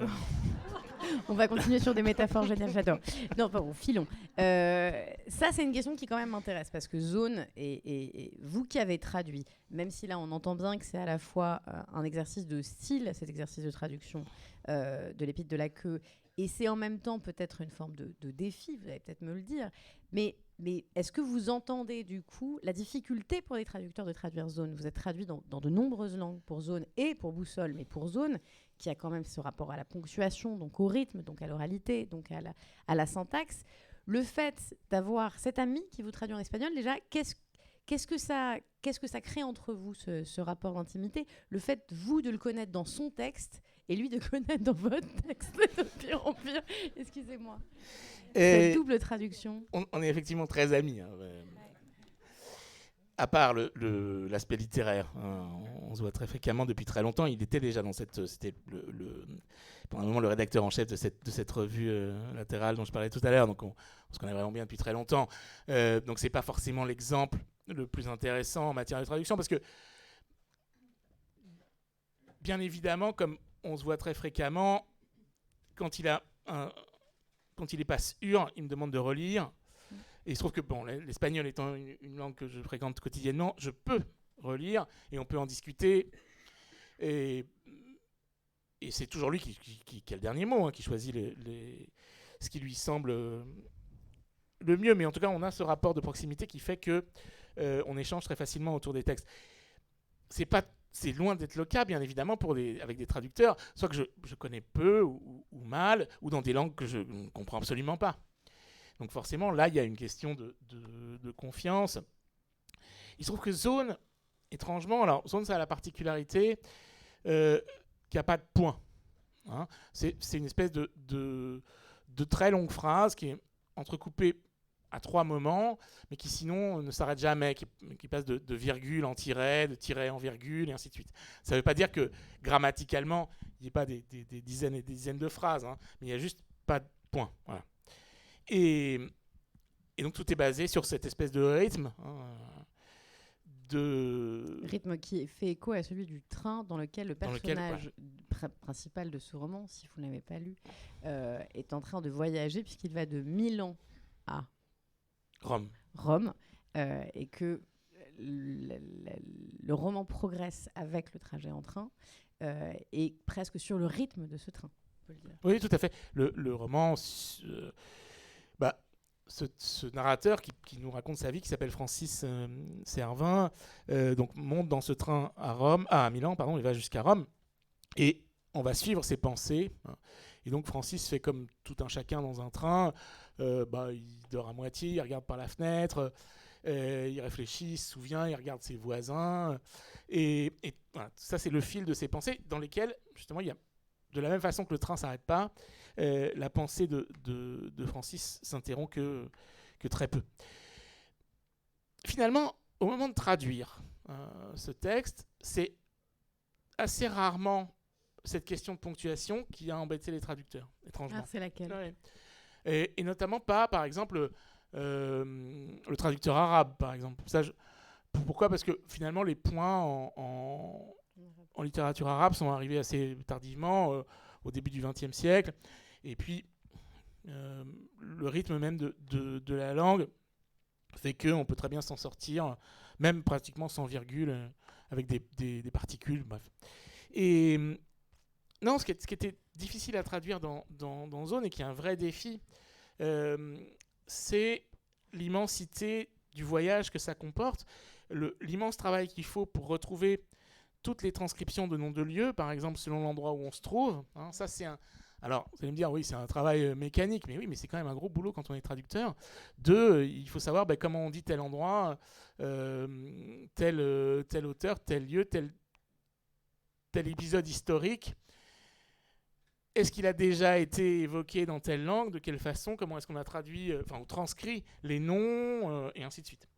On va continuer sur des métaphores géniales, j'adore. Non, pardon, filons. Ça, c'est une question qui quand même m'intéresse parce que zone, et vous qui avez traduit, même si là on entend bien que c'est à la fois un exercice de style, cet exercice de traduction de l'épître de la queue, et c'est en même temps peut-être une forme de défi, vous allez peut-être me le dire, mais est-ce que vous entendez du coup la difficulté pour les traducteurs de traduire zone? Vous êtes traduit dans de nombreuses langues pour zone et pour boussole, mais pour zone, qui a quand même ce rapport à la ponctuation, donc au rythme, donc à l'oralité, donc à la syntaxe. Le fait d'avoir cet ami qui vous traduit en espagnol, déjà, qu'est-ce que ça crée entre vous, ce rapport d'intimité? Le fait, vous, de le connaître dans son texte et lui de connaître dans votre texte, de pire en pire. Excusez-moi. Cette double traduction. On est effectivement très amis. Hein, à part l'aspect littéraire, hein, on se voit très fréquemment depuis très longtemps. Il était déjà dans c'était pendant un moment le rédacteur en chef de cette revue latérale dont je parlais tout à l'heure. Donc on se connaît vraiment bien depuis très longtemps. Donc c'est pas forcément l'exemple le plus intéressant en matière de traduction parce que bien évidemment, comme on se voit très fréquemment, quand il est pas sûr, il me demande de relire. Et il se trouve que l'espagnol étant une langue que je fréquente quotidiennement, je peux relire et on peut en discuter. Et c'est toujours lui qui a le dernier mot, hein, qui choisit ce qui lui semble le mieux. Mais en tout cas, on a ce rapport de proximité qui fait que on échange très facilement autour des textes. C'est loin d'être le cas, bien évidemment, avec des traducteurs, soit que je connais peu ou mal, ou dans des langues que je ne comprends absolument pas. Donc forcément, là, il y a une question de confiance. Il se trouve que Zone, étrangement, alors Zone, ça a la particularité qu'il n'y a pas de point. Hein. C'est une espèce de très longue phrase qui est entrecoupée à 3 moments, mais qui sinon ne s'arrête jamais, qui passe de virgule en tiret, de tiret en virgule, et ainsi de suite. Ça ne veut pas dire que grammaticalement, il n'y ait pas des dizaines et des dizaines de phrases, hein, mais il n'y a juste pas de point. Voilà. Et donc tout est basé sur cette espèce de rythme. Rythme qui fait écho à celui du train dans lequel le personnage principal de ce roman, si vous ne l'avez pas lu, est en train de voyager puisqu'il va de Milan à Rome et que le roman progresse avec le trajet en train et presque sur le rythme de ce train, on peut le dire. Oui, tout à fait. Le roman... ce narrateur qui nous raconte sa vie, qui s'appelle Francis Servin, donc monte dans ce train à Milan, il va jusqu'à Rome, et on va suivre ses pensées. Hein. Et donc Francis fait comme tout un chacun dans un train, il dort à moitié, il regarde par la fenêtre, il réfléchit, il se souvient, il regarde ses voisins, et voilà, ça c'est le fil de ses pensées, dans lesquelles justement il y a, de la même façon que le train ne s'arrête pas, la pensée de Francis s'interrompt que très peu. Finalement, au moment de traduire ce texte, c'est assez rarement cette question de ponctuation qui a embêté les traducteurs, étrangement. Ah, c'est laquelle? Ouais. Et notamment pas, par exemple, le traducteur arabe, par exemple. Pourquoi ? Parce que finalement, les points en littérature arabe sont arrivés assez tardivement, au début du XXe siècle. Et puis, le rythme même de la langue fait qu'on peut très bien s'en sortir, même pratiquement sans virgule, avec des particules, bref. Et non, ce qui était difficile à traduire dans Zone, et qui est un vrai défi, c'est l'immensité du voyage que ça comporte, l'immense travail qu'il faut pour retrouver toutes les transcriptions de noms de lieux, par exemple selon l'endroit où on se trouve. Hein, ça, c'est alors, vous allez me dire, oui, c'est un travail mécanique, mais oui, mais c'est quand même un gros boulot quand on est traducteur. Il faut savoir comment on dit tel endroit, tel auteur, tel lieu, tel épisode historique. Est-ce qu'il a déjà été évoqué dans telle langue? De quelle façon? Comment est-ce qu'on a traduit, ou transcrit les noms, et ainsi de suite.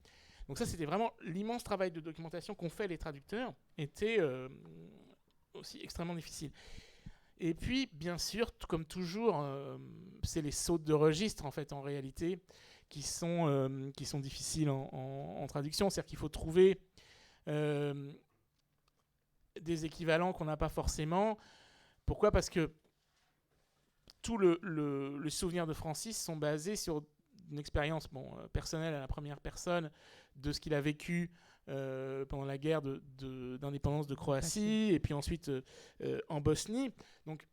Donc ça, c'était vraiment l'immense travail de documentation qu'ont fait les traducteurs, était aussi extrêmement difficile. Et puis, bien sûr, comme toujours, c'est les sautes de registre, en fait, en réalité, qui sont difficiles en traduction. C'est-à-dire qu'il faut trouver des équivalents qu'on n'a pas forcément. Pourquoi ? Parce que tout le souvenir de Francis sont basés sur une expérience personnelle à la première personne de ce qu'il a vécu pendant la guerre d'indépendance de Croatie et puis ensuite en Bosnie. Donc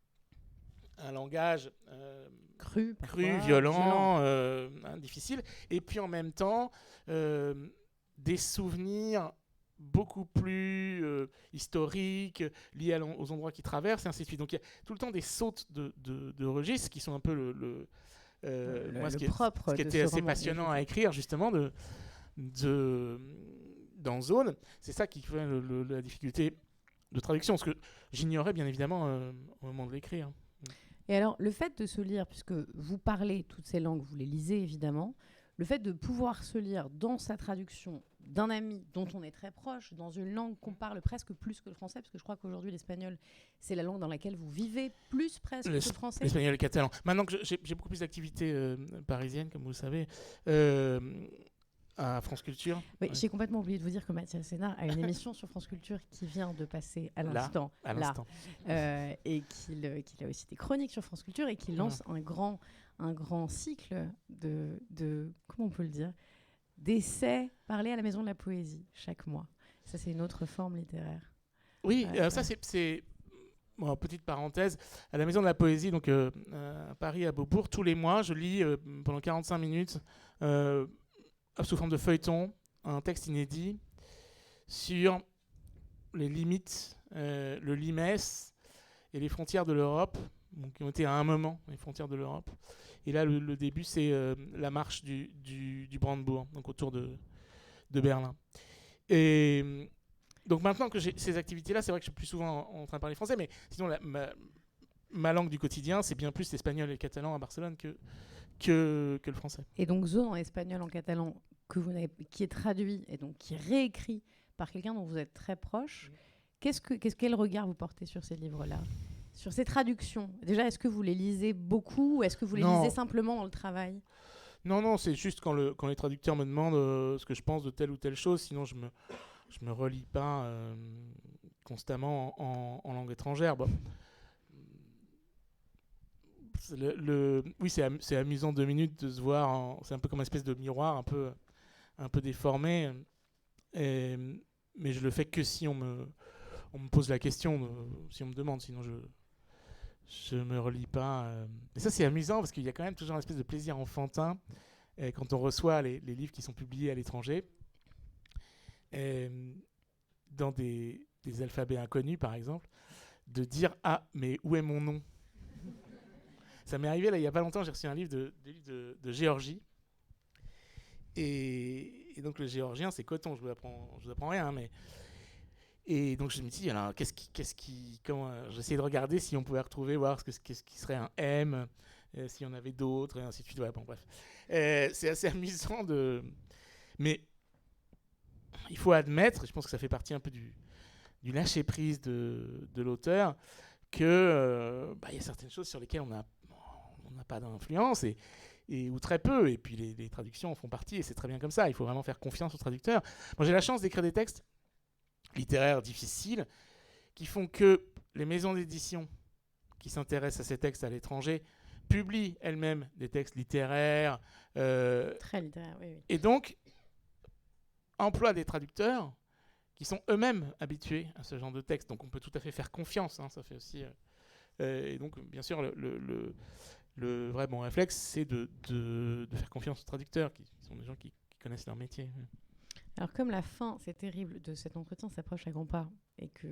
un langage cru, violent, difficile, et puis en même temps des souvenirs beaucoup plus historiques, liés aux endroits qu'il traverse, et ainsi de suite. Donc il y a tout le temps des sautes de registres qui sont un peu moi, ce qui était assez passionnant à écrire, justement, dans Zone. C'est ça qui fait la difficulté de traduction, ce que j'ignorais bien évidemment au moment de l'écrire. Et alors, le fait de se lire, puisque vous parlez toutes ces langues, vous les lisez évidemment, le fait de pouvoir se lire dans sa traduction d'un ami dont on est très proche, dans une langue qu'on parle presque plus que le français, parce que je crois qu'aujourd'hui l'espagnol, c'est la langue dans laquelle vous vivez plus presque que le français. L'espagnol et le catalan. Maintenant que j'ai beaucoup plus d'activités parisiennes, comme vous le savez, à France Culture. Oui, j'ai complètement oublié de vous dire que Mathias Sénart a une émission sur France Culture qui vient de passer à l'instant. Et qu'il a aussi des chroniques sur France Culture et qu'il lance un grand cycle de comment on peut le dire, d'essais parlés à la Maison de la Poésie chaque mois. Ça, c'est une autre forme littéraire. Oui, ça c'est petite parenthèse, à la Maison de la Poésie, donc à Paris, à Beaubourg, tous les mois, je lis pendant 45 minutes sous forme de feuilleton, un texte inédit sur les limites, le limès et les frontières de l'Europe, donc, qui ont été à un moment les frontières de l'Europe. Et là, le début, c'est la marche du Brandebourg, donc autour de Berlin. Et donc maintenant que j'ai ces activités-là, c'est vrai que je suis plus souvent en train de parler français, mais sinon, ma langue du quotidien, c'est bien plus l'espagnol et le catalan à Barcelone que le français. Et donc Zone en espagnol, en catalan, qui est traduit et donc qui est réécrit par quelqu'un dont vous êtes très proche, quel regard vous portez sur ces livres-là, sur ces traductions? Déjà, est-ce que vous les lisez beaucoup ou est-ce que vous les lisez simplement dans le travail? Non, c'est juste quand les traducteurs me demandent ce que je pense de telle ou telle chose, sinon je me relis pas constamment en langue étrangère. Bon. Oui, c'est amusant 2 minutes de se voir. C'est un peu comme une espèce de miroir, un peu déformé. Mais je le fais que si on me pose la question, si on me demande. Sinon, je me relis pas. Et ça, c'est amusant parce qu'il y a quand même toujours une espèce de plaisir enfantin quand on reçoit les livres qui sont publiés à l'étranger. Dans des alphabets inconnus, par exemple, de dire « Ah, mais où est mon nom ?» Ça m'est arrivé, là, il n'y a pas longtemps, j'ai reçu un livre de Géorgie. Et donc, le géorgien, c'est coton, je vous apprends rien, mais... Et donc, je me dis, alors, j'essayais de regarder si on pouvait retrouver, voir ce qui serait un M, s'il y en avait d'autres, et ainsi de suite. Ouais, bon, bref. C'est assez amusant Mais il faut admettre, je pense que ça fait partie un peu du lâcher-prise de l'auteur, que y a certaines choses sur lesquelles on n'a pas d'influence, ou très peu, et puis les traductions en font partie, et c'est très bien comme ça, il faut vraiment faire confiance aux traducteurs. Moi, j'ai la chance d'écrire des textes littéraires difficiles, qui font que les maisons d'édition qui s'intéressent à ces textes à l'étranger publient elles-mêmes des textes littéraires. Très littéraires, oui. Et donc, emploient des traducteurs qui sont eux-mêmes habitués à ce genre de texte. Donc on peut tout à fait faire confiance, ça fait aussi... et donc, bien sûr, le vrai bon réflexe, c'est de faire confiance aux traducteurs, qui sont des gens qui connaissent leur métier. Alors, comme la fin, c'est terrible, de cet entretien s'approche à grands pas, et que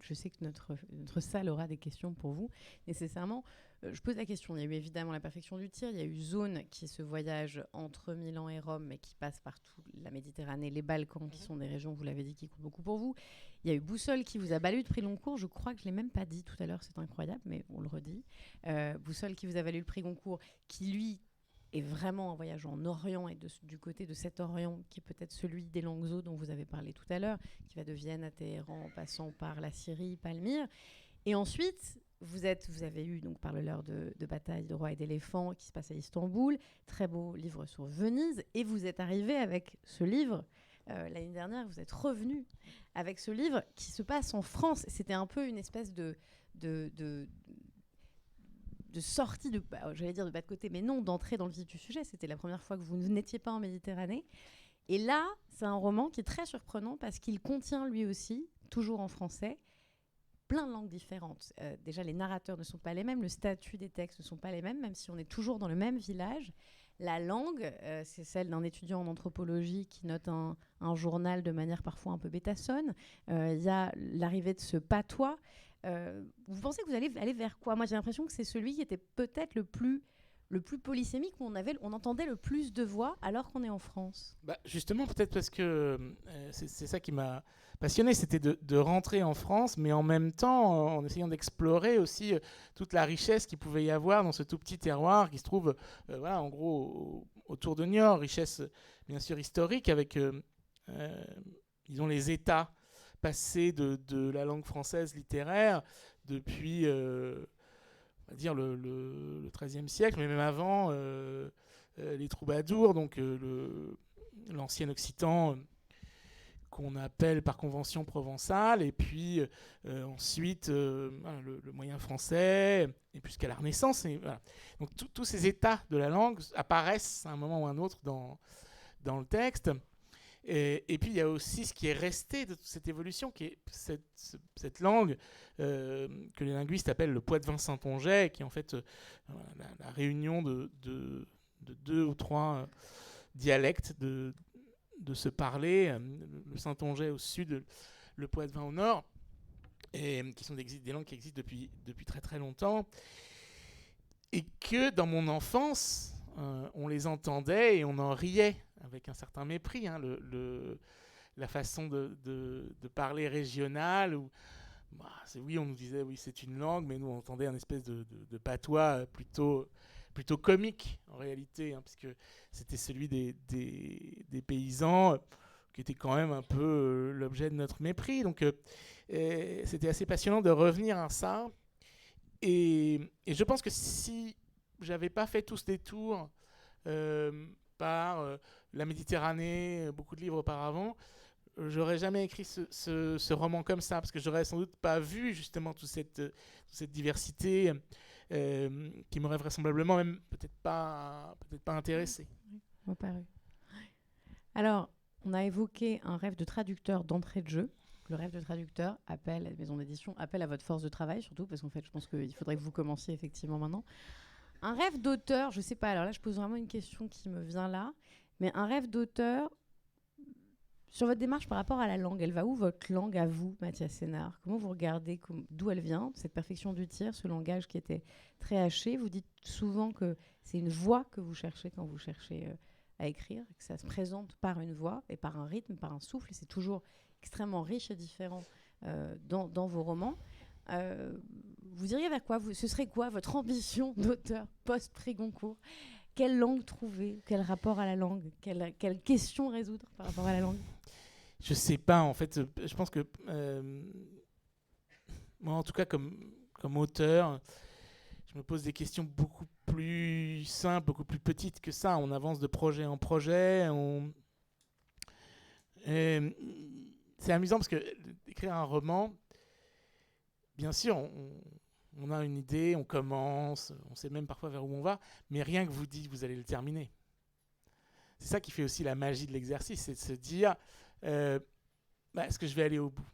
je sais que notre salle aura des questions pour vous, nécessairement, je pose la question. Il y a eu évidemment La Perfection du tir, il y a eu Zone, qui est ce voyage entre Milan et Rome, mais qui passe par toute la Méditerranée, les Balkans, qui sont des régions, vous l'avez dit, qui comptent beaucoup pour vous. Il y a eu Boussole, qui vous a valu le prix Goncourt. Je crois que je ne l'ai même pas dit tout à l'heure, c'est incroyable, mais on le redit. Boussole, qui vous a valu le prix Goncourt, qui, lui, est vraiment un voyage en Orient et du côté de cet Orient qui est peut-être celui des Langso dont vous avez parlé tout à l'heure, qui va de Vienne à Téhéran en passant par la Syrie, Palmyre. Et ensuite, vous avez eu donc par l'heure de bataille de rois et d'éléphants qui se passe à Istanbul, très beau livre sur Venise, et vous êtes arrivé avec ce livre. L'année dernière, vous êtes revenu avec ce livre qui se passe en France. C'était un peu une espèce sortie, j'allais dire de pas de côté, mais non, d'entrer dans le vif du sujet. C'était la première fois que vous n'étiez pas en Méditerranée. Et là, c'est un roman qui est très surprenant parce qu'il contient lui aussi, toujours en français, plein de langues différentes. Déjà, les narrateurs ne sont pas les mêmes, le statut des textes ne sont pas les mêmes, même si on est toujours dans le même village. La langue, c'est celle d'un étudiant en anthropologie qui note un journal de manière parfois un peu bêtassonne. Il y a l'arrivée de ce patois. Vous pensez que vous allez aller vers quoi ? Moi, j'ai l'impression que c'est celui qui était peut-être le plus polysémique, où on entendait le plus de voix alors qu'on est en France. Justement, peut-être parce que c'est ça qui m'a passionné, c'était de rentrer en France, mais en même temps, en essayant d'explorer aussi toute la richesse qu'il pouvait y avoir dans ce tout petit terroir qui se trouve, en gros, autour de Niort. Richesse, bien sûr, historique, avec, disons, les états passés de la langue française littéraire depuis... on va dire le XIIIe siècle, mais même avant, les troubadours, donc l'ancien occitan qu'on appelle par convention provençale, et puis ensuite le moyen français, et puis jusqu'à la Renaissance. Et, voilà. Donc tous ces états de la langue apparaissent à un moment ou à un autre dans le texte. Et puis il y a aussi ce qui est resté de toute cette évolution, qui est cette langue que les linguistes appellent le poitevin saintongeais, qui est en fait la réunion de deux ou trois dialectes de se parler, le saintongeais au sud, le poitevin au nord, et qui sont des langues qui existent depuis très très longtemps, et que dans mon enfance, on les entendait et on en riait avec un certain mépris, hein, la façon de parler régionale. Oui, on nous disait oui, c'est une langue, mais nous on entendait un espèce de patois plutôt comique en réalité, hein, puisque c'était celui des paysans qui était quand même un peu l'objet de notre mépris. Donc c'était assez passionnant de revenir à ça. Et je pense que si j'avais pas fait tout ce détour par la Méditerranée, beaucoup de livres auparavant, j'aurais jamais écrit ce roman comme ça, parce que j'aurais sans doute pas vu justement toute cette diversité qui m'aurait vraisemblablement même peut-être pas intéressé. Oui, pareil. Alors, on a évoqué un rêve de traducteur d'entrée de jeu. Le rêve de traducteur appelle, la maison d'édition appelle à votre force de travail, surtout, parce qu'en fait, je pense qu'il faudrait que vous commenciez effectivement maintenant. Un rêve d'auteur, je sais pas, alors là, je pose vraiment une question qui me vient là, mais un rêve d'auteur, sur votre démarche par rapport à la langue, elle va où votre langue à vous, Mathias Sénard ? Comment vous regardez d'où elle vient, cette perfection du tir, ce langage qui était très haché ? Vous dites souvent que c'est une voix que vous cherchez quand vous cherchez à écrire, que ça se présente par une voix et par un rythme, par un souffle, et c'est toujours extrêmement riche et différent dans vos romans. Vous iriez vers quoi ? Ce serait quoi votre ambition d'auteur post-prix Goncourt ? Quelle langue trouver ? Quel rapport à la langue ? Quelle question résoudre par rapport à la langue ? Je sais pas, en fait. Je pense que moi, en tout cas, comme auteur, je me pose des questions beaucoup plus simples, beaucoup plus petites que ça. On avance de projet en projet. C'est amusant parce que d'écrire un roman, bien sûr, on a une idée, on commence, on sait même parfois vers où on va, mais rien que vous dit, vous allez le terminer. C'est ça qui fait aussi la magie de l'exercice, c'est de se dire, est-ce que je vais aller au bout ?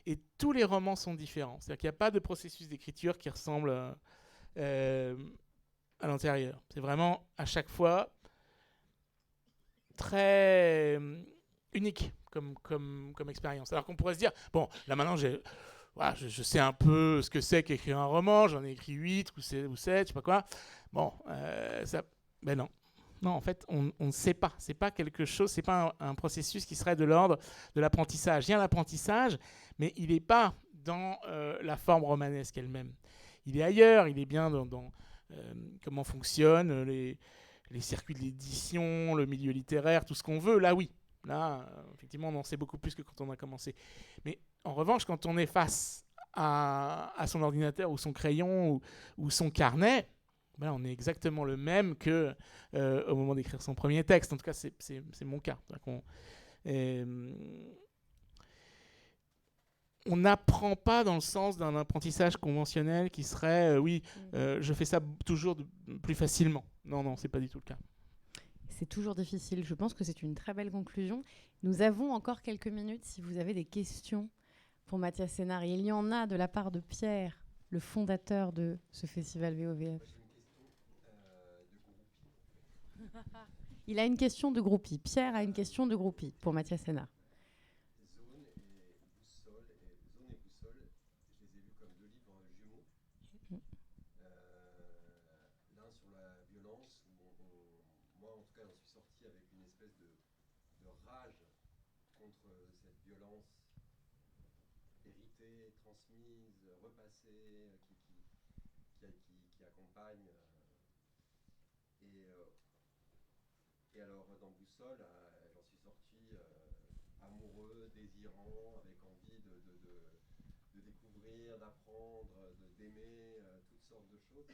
Et tous les romans sont différents. C'est-à-dire qu'il n'y a pas de processus d'écriture qui ressemble à l'intérieur. C'est vraiment, à chaque fois, très unique comme expérience. Alors qu'on pourrait se dire, bon, là maintenant, je sais un peu ce que c'est qu'écrire un roman, j'en ai écrit 8 ou 7, je sais pas quoi. Bon, ben non. Non, en fait, on ne sait pas. C'est pas quelque chose, c'est pas un processus qui serait de l'ordre de l'apprentissage. Il y a l'apprentissage, mais il n'est pas dans la forme romanesque elle-même. Il est ailleurs, il est bien dans comment fonctionnent les circuits de l'édition, le milieu littéraire, tout ce qu'on veut. Là, oui. Là, effectivement, on en sait beaucoup plus que quand on a commencé. Mais en revanche, quand on est face à son ordinateur ou son crayon ou son carnet, ben, on est exactement le même qu'au moment d'écrire son premier texte. En tout cas, c'est mon cas. on n'apprend pas dans le sens d'un apprentissage conventionnel qui serait, je fais ça toujours plus facilement. Non, c'est pas du tout le cas. C'est toujours difficile. Je pense que c'est une très belle conclusion. Nous avons encore quelques minutes si vous avez des questions pour Mathias Sénard. Et il y en a de la part de Pierre, le fondateur de ce festival VOVF. Il a une question de groupie. Pierre a une question de groupie pour Mathias Sénard. Transmise, repassée, qui accompagne. Et alors, dans Boussole, j'en suis sorti amoureux, désirant, avec envie de découvrir, d'apprendre, d'aimer toutes sortes de choses.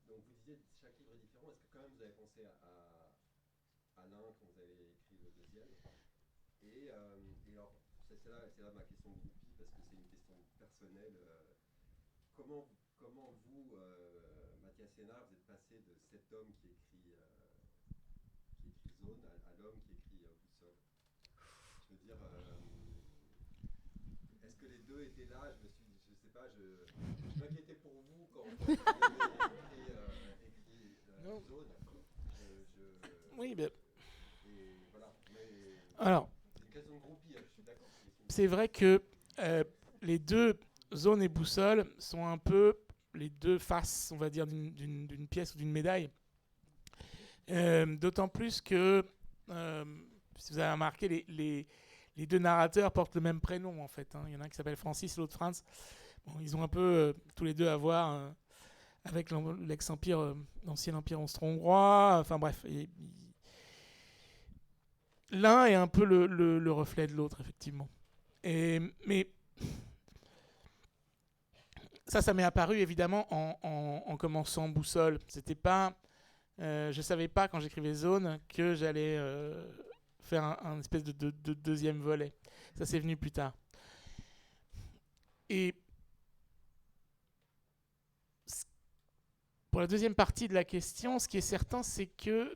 Donc, vous disiez chaque livre est différent. Est-ce que quand même vous avez pensé à l'un quand vous avez écrit le deuxième? Et alors, c'est là ma question de groupie, parce que c'est une question personnelle. Comment vous, Mathias Sénard, vous êtes passé de cet homme qui écrit Zone à l'homme qui écrit Boussole? Je veux dire, est-ce que les deux étaient là? Je sais pas, je m'inquiétais pour vous quand vous avez écrit Zone. Oui, mais... Et voilà. Alors, c'est une question de groupie, je suis d'accord. c'est vrai que les deux, Zone et Boussole, sont un peu les deux faces, on va dire, d'une pièce ou d'une médaille. D'autant plus que, si vous avez remarqué, les deux narrateurs portent le même prénom, en fait. Il y en a un qui s'appelle Francis et l'autre Franz. Bon, ils ont un peu, tous les deux, à voir avec l'ex-empire, l'ancien empire austro-hongrois. Enfin bref, l'un est un peu le reflet de l'autre, effectivement. Mais ça m'est apparu évidemment en commençant Boussole. C'était pas, je savais pas quand j'écrivais Zone que j'allais faire un espèce de deuxième volet. Ça c'est venu plus tard. Et pour la deuxième partie de la question, ce qui est certain, c'est que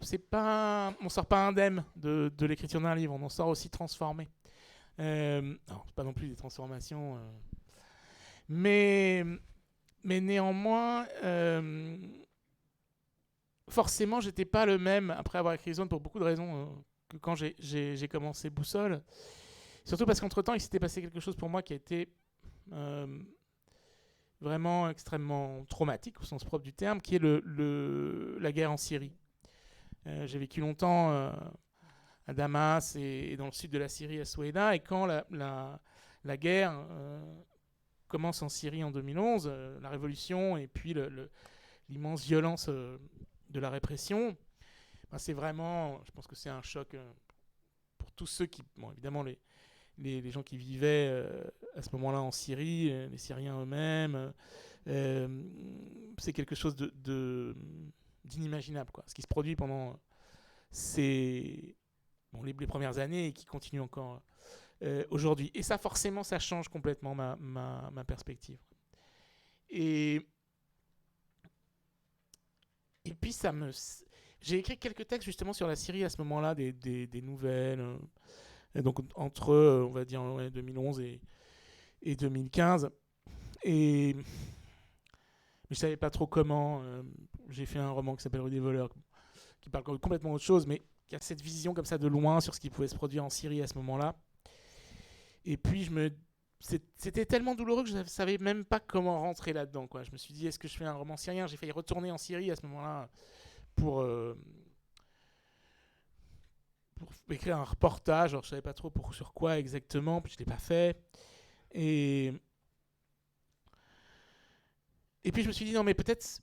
on sort pas indemne de l'écriture d'un livre, on en sort aussi transformé. Alors, c'est pas non plus des transformations, mais néanmoins, forcément, j'étais pas le même après avoir écrit Zone pour beaucoup de raisons que quand j'ai commencé Boussole. Surtout parce qu'entre-temps, il s'était passé quelque chose pour moi qui a été vraiment extrêmement traumatique au sens propre du terme, qui est la guerre en Syrie. J'ai vécu longtemps à Damas et dans le sud de la Syrie, à Souaïda, et quand la guerre commence en Syrie en 2011, la révolution et puis l'immense violence de la répression, c'est vraiment, je pense que c'est un choc pour tous ceux qui, bon, évidemment les gens qui vivaient à ce moment-là en Syrie, les Syriens eux-mêmes, c'est quelque chose d'inimaginable, quoi. Ce qui se produit pendant les premières années et qui continue encore aujourd'hui. Et ça, forcément, ça change complètement ma perspective. Et puis, j'ai écrit quelques textes justement sur la Syrie à ce moment-là, des nouvelles. Donc entre, on va dire, 2011 et 2015. Mais je savais pas trop comment. J'ai fait un roman qui s'appelle Rue des voleurs, qui parle complètement autre chose, mais qui a cette vision comme ça de loin sur ce qui pouvait se produire en Syrie à ce moment-là. Et puis c'était tellement douloureux que je ne savais même pas comment rentrer là-dedans, quoi. Je me suis dit, est-ce que je fais un roman syrien? J'ai failli retourner en Syrie à ce moment-là pour écrire un reportage. Alors, je savais pas trop sur quoi exactement, puis je l'ai pas fait. Et puis je me suis dit, non, mais peut-être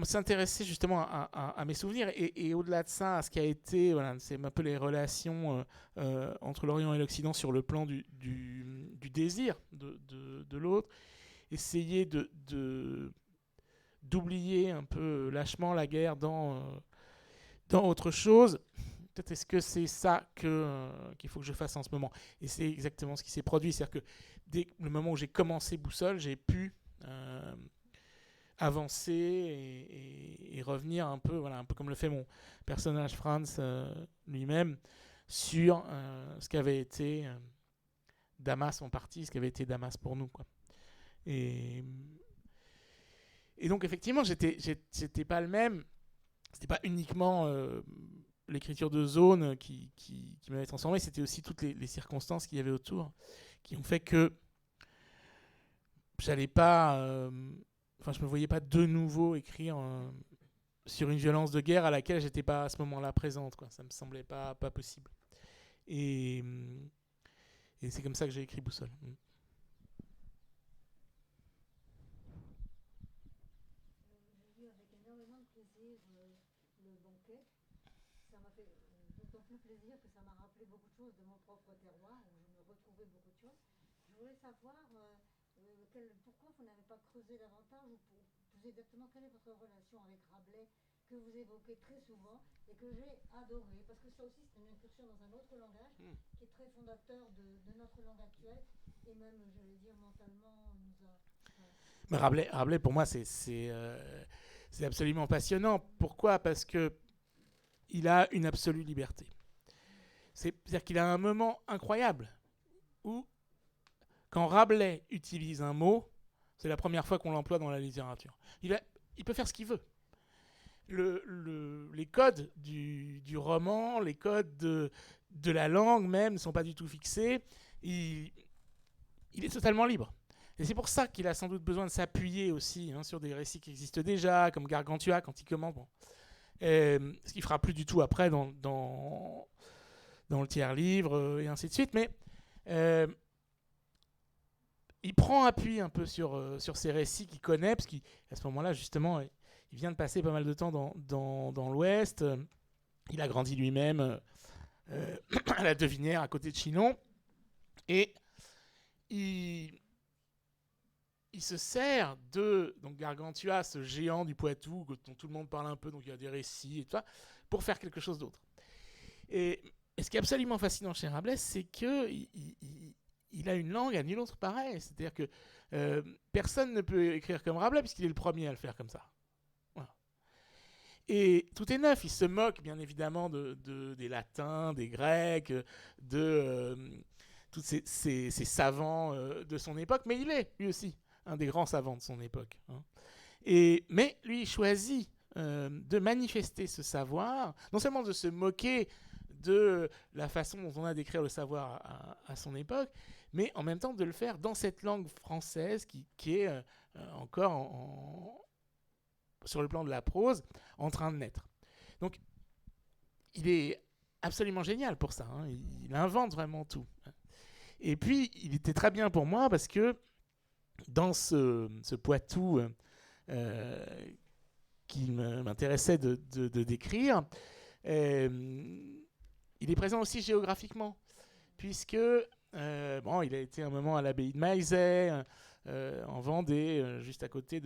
s'intéresser justement à mes souvenirs et au-delà de ça, à ce qui a été, voilà, c'est un peu les relations entre l'Orient et l'Occident sur le plan du désir de l'autre. Essayer d'oublier un peu lâchement la guerre dans autre chose. Peut-être est-ce que c'est ça qu'il faut que je fasse en ce moment. Et c'est exactement ce qui s'est produit. C'est-à-dire que dès le moment où j'ai commencé Boussole, j'ai pu avancer et revenir un peu, voilà, un peu comme le fait mon personnage Franz lui-même, sur ce qu'avait été Damas en partie, ce qu'avait été Damas pour nous, quoi. Et, et donc effectivement, j'étais pas le même. C'était pas uniquement l'écriture de zone qui m'avait transformé, c'était aussi toutes les circonstances qu'il y avait autour qui ont fait que j'allais pas. Je me voyais pas de nouveau écrire sur une violence de guerre à laquelle j'étais pas à ce moment-là présente, quoi. Ça me semblait pas possible. Et, et c'est comme ça que j'ai écrit Boussole. J'ai lu avec énormément de plaisir le banquet. Ça m'a fait d'autant plus plaisir que ça m'a rappelé beaucoup de choses de mon propre terroir, où je me retrouvais beaucoup de choses. Je voulais savoir pourquoi vous n'avez pas creusé davantage, ou plus exactement quelle est votre relation avec Rabelais, que vous évoquez très souvent et que j'ai adoré, parce que ça aussi c'est une incursion dans un autre langage qui est très fondateur de notre langue actuelle, et même, j'allais dire, mentalement, nous a... Mais Rabelais, pour moi, c'est absolument passionnant. Pourquoi ? Parce que il a une absolue liberté. C'est-à-dire qu'il a un moment incroyable où, quand Rabelais utilise un mot, c'est la première fois qu'on l'emploie dans la littérature. Il peut faire ce qu'il veut. Les codes du roman, les codes de la langue même ne sont pas du tout fixés. Il est totalement libre. Et c'est pour ça qu'il a sans doute besoin de s'appuyer aussi sur des récits qui existent déjà, comme Gargantua quand il commence. Bon. Ce qu'il ne fera plus du tout après dans le tiers-livre, et ainsi de suite. Mais il prend appui un peu sur ces récits qu'il connaît, parce qu'à ce moment-là, justement, il vient de passer pas mal de temps dans l'Ouest. Il a grandi lui-même à la Devinière, à côté de Chinon. Et il se sert de Gargantua, ce géant du Poitou, dont tout le monde parle un peu, donc il y a des récits et tout ça, pour faire quelque chose d'autre. Et ce qui est absolument fascinant chez Rabelais, c'est qu'il a une langue à nul autre pareil. C'est-à-dire que personne ne peut écrire comme Rabelais, puisqu'il est le premier à le faire comme ça. Voilà. Et tout est neuf. Il se moque, bien évidemment, des latins, des grecs, de tous ces savants de son époque, mais il est, lui aussi, un des grands savants de son époque. Mais lui, il choisit de manifester ce savoir, non seulement de se moquer de la façon dont on a d'écrire le savoir à son époque, mais en même temps de le faire dans cette langue française qui est encore, sur le plan de la prose, en train de naître. Donc, il est absolument génial pour ça. Il invente vraiment tout. Et puis, il était très bien pour moi parce que dans ce Poitou qui m'intéressait de décrire, il est présent aussi géographiquement, puisque il a été un moment à l'abbaye de Maillezais, en Vendée, juste à côté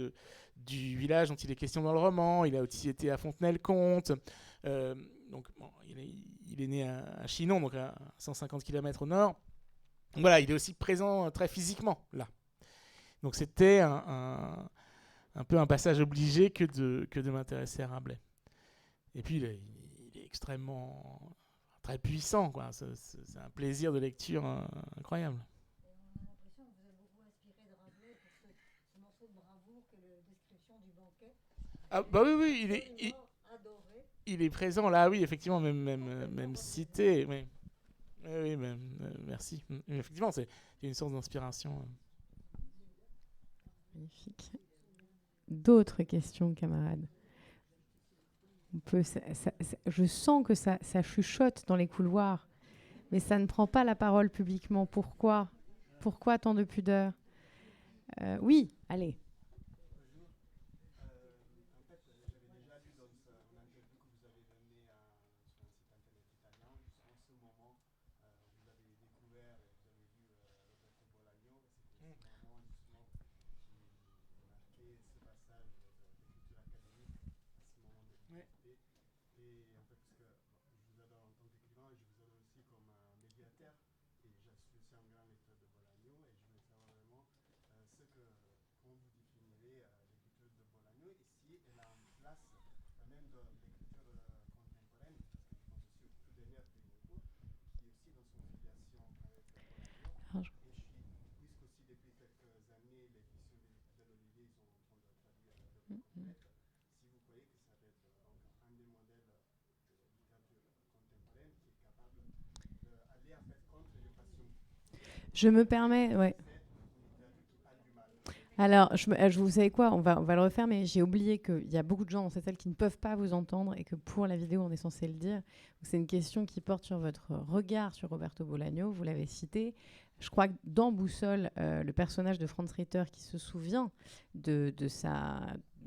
du village dont il est question dans le roman. Il a aussi été à Fontenay-le-Comte. Il est né à Chinon, donc à 150 km au nord. Donc voilà, il est aussi présent très physiquement là. Donc c'était un peu un passage obligé que de m'intéresser à Rabelais. Et puis il est extrêmement très puissant, quoi. C'est un plaisir de lecture incroyable. Et on a l'impression que vous êtes beaucoup inspiré de Rabelais pour ce morceau de bravoure que la description du banquet. Ah bah oui, il est présent là, oui, effectivement, même cité. Oui, merci. Effectivement, c'est une source d'inspiration. Magnifique. D'autres questions, camarades? Je sens que ça chuchote dans les couloirs, mais ça ne prend pas la parole publiquement. Pourquoi tant de pudeur? Oui, allez. place, même dans l'écriture contemporaine, parce que je pense aussi au tout dernier Prigoncourt, qui est aussi dans son filiation avec Bolaño. Alors, Et puisque aussi depuis quelques années, l'édition de l'Olivier, ils ont traduit avec le Comète, si vous croyez que ça va être donc un des modèles de littérature contemporaine qui est capable d'aller en fait contre les passions. je me permets, ouais. Alors, vous savez quoi, on va le refaire, mais j'ai oublié qu'il y a beaucoup de gens dans cette salle qui ne peuvent pas vous entendre et que pour la vidéo, on est censé le dire. C'est une question qui porte sur votre regard sur Roberto Bolaño, vous l'avez cité. Je crois que dans Boussole, le personnage de Franz Ritter qui se souvient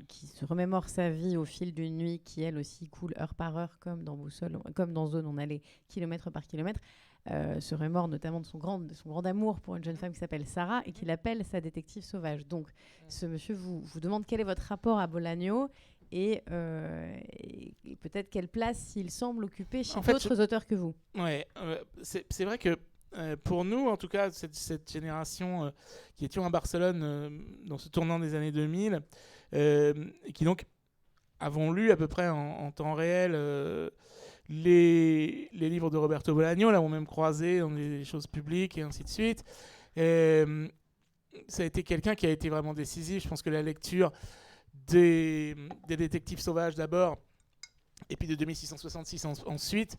qui se remémore sa vie au fil d'une nuit qui, elle aussi, coule heure par heure, comme dans Boussole, comme dans Zone, on allait kilomètre par kilomètre. Se remémore notamment de son grand amour pour une jeune femme qui s'appelle Sarah et qu'il appelle sa détective sauvage. Donc, ce monsieur vous demande quel est votre rapport à Bolaño et peut-être quelle place il semble occuper chez d'autres auteurs que vous. Ouais, c'est vrai que pour nous, en tout cas, cette génération qui étions à Barcelone dans ce tournant des années 2000, et qui donc avons lu à peu près en temps réel les livres de Roberto Bolaño, l'avons même croisé dans des choses publiques et ainsi de suite. Ça a été quelqu'un qui a été vraiment décisif. Je pense que la lecture des détectives sauvages d'abord, et puis de 2666 ensuite,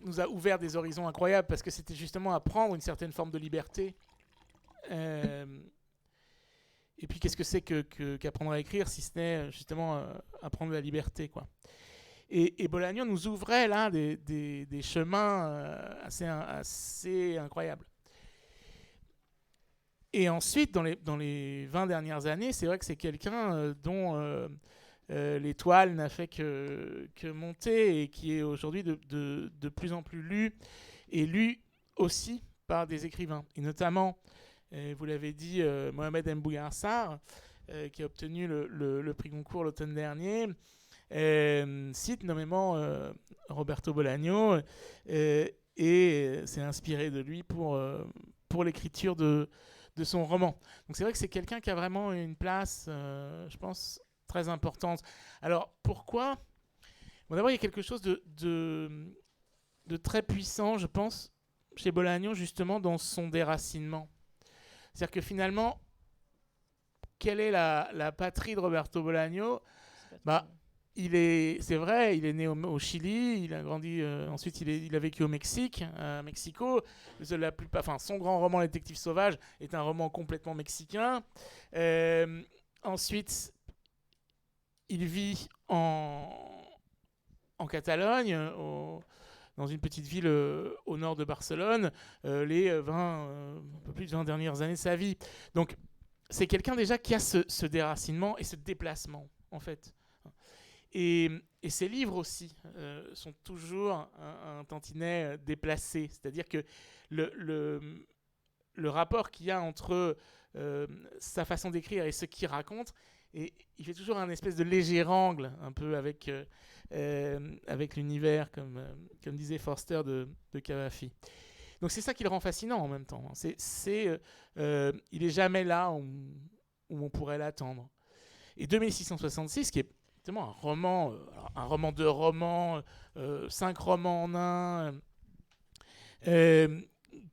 nous a ouvert des horizons incroyables parce que c'était justement apprendre une certaine forme de liberté. Et puis qu'est-ce que c'est qu'apprendre à écrire si ce n'est justement apprendre la liberté, quoi. Et Bolaño nous ouvrait là des chemins assez incroyables. Et ensuite, dans les 20 dernières années, c'est vrai que c'est quelqu'un dont l'étoile n'a fait que monter et qui est aujourd'hui de plus en plus lu, et lu aussi par des écrivains. Et notamment, vous l'avez dit, Mohamed M. Bougarsar, qui a obtenu le prix Goncourt l'automne dernier, cite nommément Roberto Bolaño et s'est inspiré de lui pour l'écriture de son roman. Donc c'est vrai que c'est quelqu'un qui a vraiment une place, je pense, très importante. Alors pourquoi ? Bon, d'abord, il y a quelque chose de très puissant, je pense, chez Bolaño, justement, dans son déracinement. C'est-à-dire que finalement, quelle est la patrie de Roberto Bolaño ? C'est vrai, il est né au Chili, il a grandi, ensuite il a vécu au Mexique, à Mexico. Son grand roman « Détective sauvage » est un roman complètement mexicain. Ensuite, il vit en Catalogne, dans une petite ville au nord de Barcelone, les un peu plus de 20 dernières années de sa vie. Donc, c'est quelqu'un déjà qui a ce déracinement et ce déplacement, en fait. Et ses livres aussi sont toujours un tantinet déplacé. C'est-à-dire que le rapport qu'il y a entre sa façon d'écrire et ce qu'il raconte, et il fait toujours un espèce de léger angle, un peu avec l'univers, comme disait Forster de Cavafy. Donc c'est ça qui le rend fascinant en même temps. Il n'est jamais là où on pourrait l'attendre. Et 2666, qui est un roman de romans, 5 romans en un,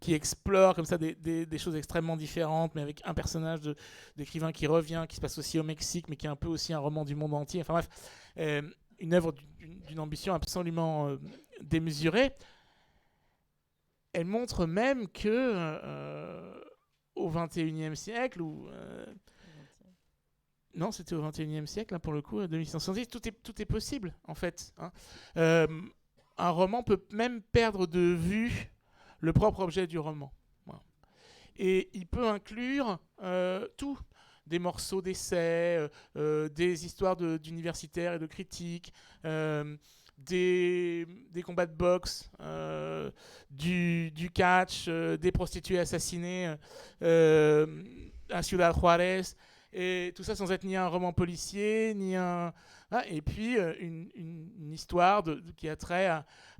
qui explore comme ça des choses extrêmement différentes, mais avec un personnage d'écrivain qui revient, qui se passe aussi au Mexique, mais qui est un peu aussi un roman du monde entier. Enfin bref, une œuvre d'une ambition absolument démesurée. Elle montre même que au XXIe siècle, non, c'était au XXIe siècle, hein, pour le coup, 2670, tout est possible, en fait. Hein. Un roman peut même perdre de vue le propre objet du roman. Voilà. Et il peut inclure tout. Des morceaux d'essais, des histoires d'universitaires et de critiques, des combats de boxe, du catch, des prostituées assassinées à Ciudad Juárez. Et tout ça sans être ni un roman policier, ni un... Ah, et puis une histoire qui a trait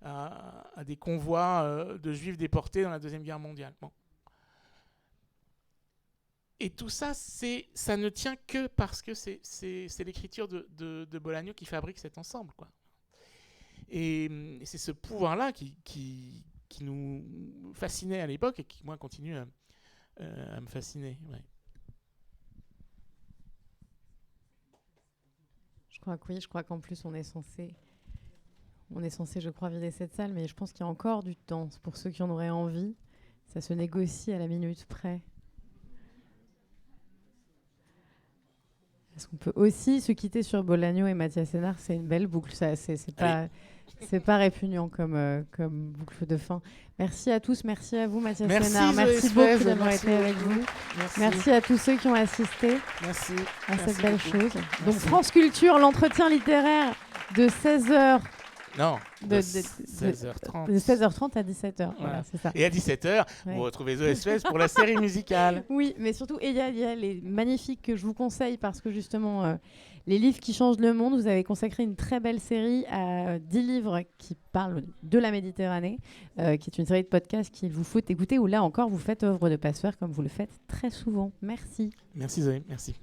à des convois de juifs déportés dans la Deuxième Guerre mondiale. Bon. Et tout ça, ça ne tient que parce que c'est l'écriture de Bolaño qui fabrique cet ensemble, quoi. Et c'est ce pouvoir-là qui nous fascinait à l'époque et qui, moi, continue à me fasciner. Ouais. Je crois que oui, je crois qu'en plus, on est censé, je crois, vider cette salle, mais je pense qu'il y a encore du temps pour ceux qui en auraient envie. Ça se négocie à la minute près. Est-ce qu'on peut aussi se quitter sur Bolaño et Mathias Sénard? C'est une belle boucle, ça. C'est pas répugnant comme boucle de fin. Merci à tous, merci à vous Mathias Sénard. Merci beaucoup d'avoir été avec vous. Merci à tous ceux qui ont assisté à cette belle chose. Donc France Culture, l'entretien littéraire de 16h. Non, de 16h30. De 16h30 à 17h, voilà, c'est ça. Et à 17h, vous retrouvez The Espèce pour la série musicale. Oui, mais surtout, il y a les magnifiques que je vous conseille parce que justement, les livres qui changent le monde, vous avez consacré une très belle série à 10 livres qui parlent de la Méditerranée, qui est une série de podcasts qu'il vous faut écouter où là encore, vous faites œuvre de passeur comme vous le faites très souvent. Merci. Merci Zoé, merci.